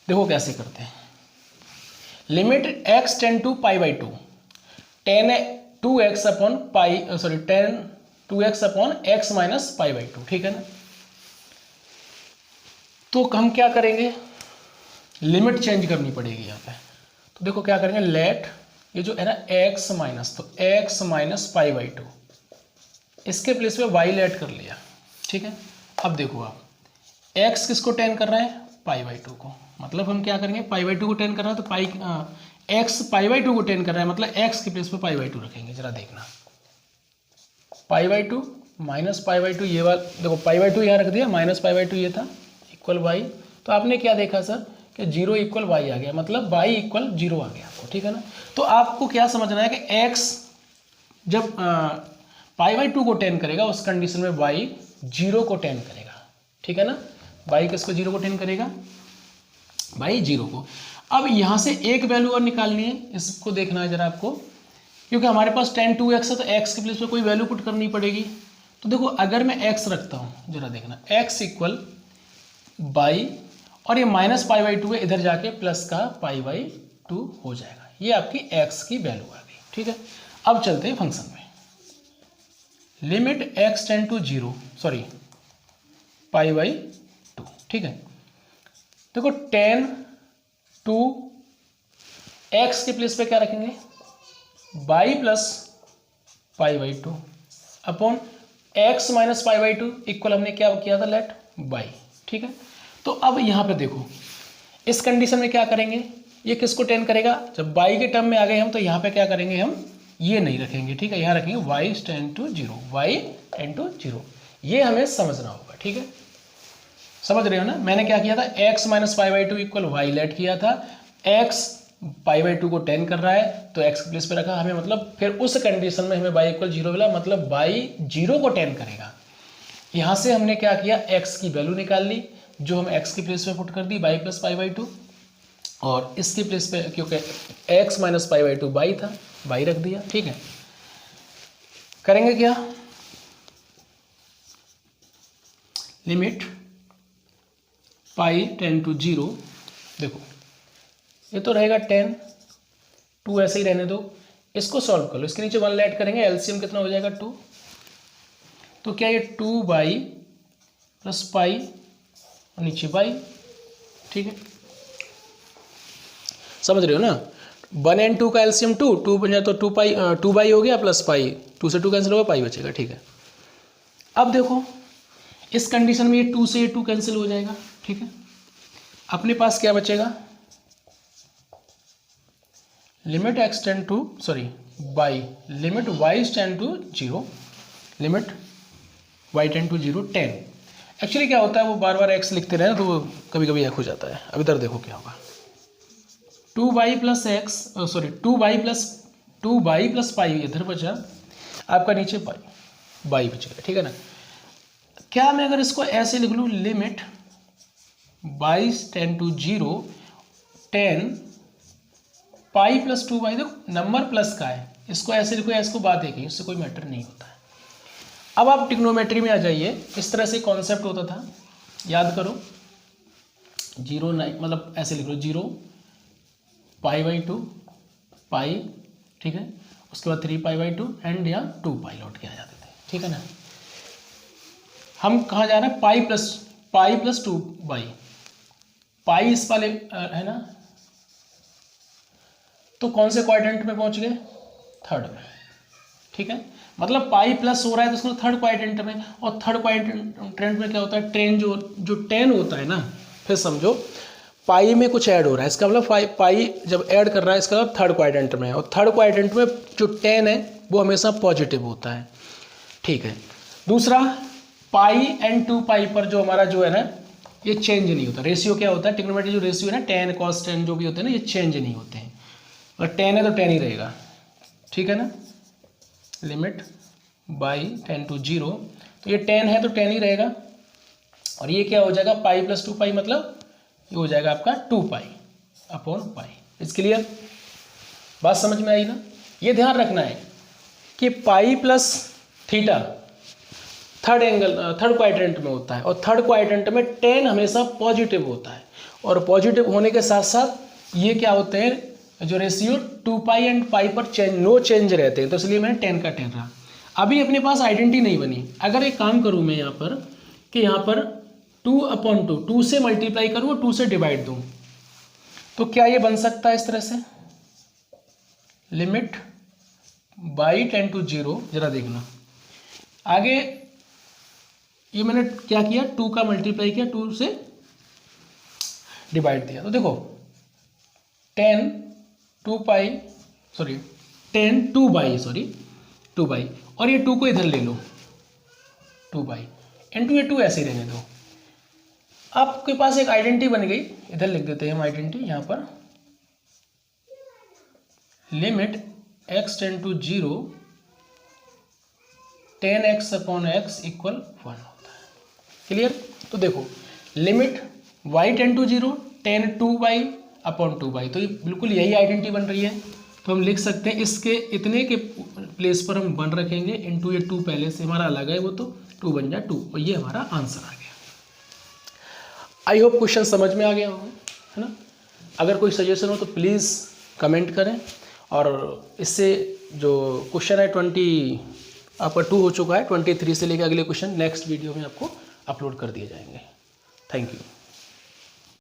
देखो कैसे करते हैं, limit x tend to π/2 tan 2x upon pi, sorry tan 2x upon x minus π/2, ठीक है ना। तो हम क्या करेंगे, लिमिट चेंज करनी पड़ेगी यहाँ पे। तो देखो क्या करेंगे, लेट ये जो है ना x माइनस, तो x माइनस π/2, इसके प्लेस पे y लेट कर लिया, ठीक है। अब देखो आप x किसको टेन कर रहा है, π/2 को, मतलब हम क्या करेंगे, π/2 को टेन कर रहा है तो x π/2 को टेन कर रहा है, मतलब x के प्लेस पे π/2 रखेंगे। जरा देखना, π/2 माइनस π/2, ये वाला देखो π/2 यहाँ रख दिया, माइनस π/2 ये था, इक्वल y। तो आपने क्या देखा सर कि 0 इक्वल y आ गया, मतलब y इक्वल 0 आ गया आपको, ठीक है ना। तो आपको क्या समझना है कि x जब π/2 को टेन करेगा उस कंडीशन में y 0 को टेन करेगा, ठीक है ना। y किसको 0 को टेन करेगा, y 0 को। अब यहाँ से एक वैल्यू और निकालनी है, इसको देखना है जरा आपको, क्योंकि हमारे पास tan 2x है तो x के प्लेस पे कोई वैल्यू पुट करनी पड़ेगी। तो देखो अगर मैं x रखता हूँ, जरा देखना, x इक्वल बाई, और ये माइनस π/2 है, इधर जाके प्लस का π/2 हो जाएगा, ये आपकी x की वैल्यू आ गई, ठीक है। अब चलते हैं फंक्शन में, limit x tend to 0, sorry π/2, ठीक है। देखो tan 2x के प्लेस पे क्या रखेंगे, y plus π/2 upon x minus π/2 equal हमने क्या किया था, लेट y, ठीक है। तो अब यहाँ पे देखो इस कंडीशन में क्या करेंगे, ये किसको टेन करेगा, जब y के टर्म में आ गए हम तो यहाँ पे क्या करेंगे, हम ये नहीं रखेंगे, ठीक है, यहाँ रखेंगे y tend to 0, y tend to 0, ये हमें समझना होगा, ठीक है। समझ रहे हो ना, मैंने क्या किया था, x minus π/2 equal y let किया था, x π/2 को टेन कर रहा है तो x के प्लेस पे रखा हमें, मतलब फिर उस कंडीशन में हमें y इक्वल 0 मिला, मतलब y 0 को टेन करेगा। यहाँ से हमने क्या किया, x की वैल्यू निकाल ली, जो हम x की प्लेस पे पुट कर दी y प्लस π/2, और इसके प्लेस पे क्योंकि x माइनस π/2 y था, y रख दिया, ठीक है। करेंगे क्या, लिमिट पाई टेन टू 0, देखो ये तो रहेगा 10, 2 ऐसे ही रहने दो, इसको सॉल्व कर लो, इसके नीचे 1 ऐड करेंगे, एलसीएम कितना हो जाएगा 2, तो क्या ये 2y प्लस पाई और नीचे y, ठीक है, समझ रहे हो ना। 1 एंड 2 का एलसीएम 2 बन जाए तो 2y हो गया प्लस पाई, 2 से 2 कैंसिल होगा, पाई बचेगा, ठीक है। अब देखो इस कंडीशन में ये 2 से ये 2 कैंसिल हो जाएगा, ठीक है। अपने पास क्या बचेगा, limit x tend to, sorry y, limit y tend to 0, limit y tend to 0 10। Actually क्या होता है, वो बार बार x लिखते रहे तो वो कभी कभी एक हो जाता है। अब इधर देखो क्या होगा, 2y plus x, sorry 2y plus pi इधर बचा, आपका नीचे पाई y बचेगा, ठीक है ना। क्या मैं अगर इसको ऐसे लिख लूँ, limit y tend to 0 10 pi plus 2y, देखो नंबर प्लस का है, इसको ऐसे लिखो या इसको बात एक ही, इससे कोई मैटर नहीं होता है। अब आप ट्रिग्नोमेट्री में आ जाइए, इस तरह से कॉन्सेप्ट होता था, याद करो, 0 9, मतलब ऐसे लिख लो 0 π/2 पाई, ठीक है, उसके बाद 3π/2 एंड या 2 लौट के आ जाते थे, ठीक है ना। हम कहाँ जा रहे हैं, पाई प्लस 2y, पाई इस वाले है ना, तो कौन से क्वाड्रेंट में पहुंच गए? थर्ड में। ठीक है, मतलब पाई प्लस हो रहा है तो उसको थर्ड क्वाड्रेंट में, और थर्ड क्वाड्रेंट में क्या होता है? टेन जो 10 होता है ना, फिर समझो पाई में कुछ ऐड हो रहा है, इसका मतलब पाई जब ऐड कर रहा है इसका मतलब थर्ड क्वाड्रेंट में है, और थर्ड क्वाड्रेंट में जो 10 है वो हमेशा पॉजिटिव होता है। ठीक है, दूसरा पाई एंड 2 पाई पर जो हमारा जो है ना ये चेंज नहीं होता, रेशियो क्या होता है? ट्रिग्नोमेट्री जो रेशियो है ना, tan cos tan जो भी होते हैं ना, ये चेंज नहीं होते हैं, और 10 है तो 10 ही रहेगा। ठीक है ना, लिमिट बाई 10 to 0, तो ये 10 है तो 10 ही रहेगा, और ये क्या हो जाएगा? पाई प्लस 2 पाई, मतलब ये हो जाएगा आपका 2 pi upon pi. It's clear? बात समझ में आई ना? ये ध्यान रखना है कि pi plus theta third quadrant में होता है, और थर्ड क्वाड्रेंट में 10 हमेशा पॉजिटिव होता है, और पॉजिटिव होने के साथ साथ ये क्या होते हैं, जो रेशियो 2 पाई एंड पाई पर नो चेंज रहते हैं, तो इसलिए मैंने 10 का 10 रहा। अभी अपने पास आइडेंटिटी नहीं बनी। अगर एक काम करूँ मैं यहाँ पर कि यहाँ पर 2/2 2 से मल्टीप्लाई करूँ और 2 से डिवाइड दूँ, तो क्या ये बन सकता है इस तरह से? लिमिट बाई 10 to 0, जरा देखना आगे। ये मैंने क्या किया? 2 का मल्टीप्लाई किया, 2 से डिवाइड दिया, तो देखो 10 2 पाई 2 बाई, और ये 2 को इधर ले लो 2 बाई इंटू ये 2 ऐसे ही रहने दो। आपके पास एक आइडेंटिटी बन गई, इधर लिख देते हैं हम आइडेंटिटी यहाँ पर। Limit x tend to 0 10x upon x equal 1 होता है। क्लियर? तो देखो limit y tend to 0 10 2 by upon 2 by, तो ये बिल्कुल यही आइडेंटिटी बन रही है। तो हम लिख सकते हैं इसके इतने के प्लेस पर हम 1 रखेंगे, इंटू ये 2 पहले से हमारा अलग है, वो तो 2 बन जाए 2, और ये हमारा आंसर आ गया। आई होप क्वेश्चन समझ में आ गया होगा, है ना? अगर कोई सजेशन हो तो प्लीज़ कमेंट करें, और इससे जो क्वेश्चन है 20 आपका 2 हो चुका है, 23 से लेकर अगले क्वेश्चन नेक्स्ट वीडियो में आपको अपलोड कर दिए जाएंगे। Thank you.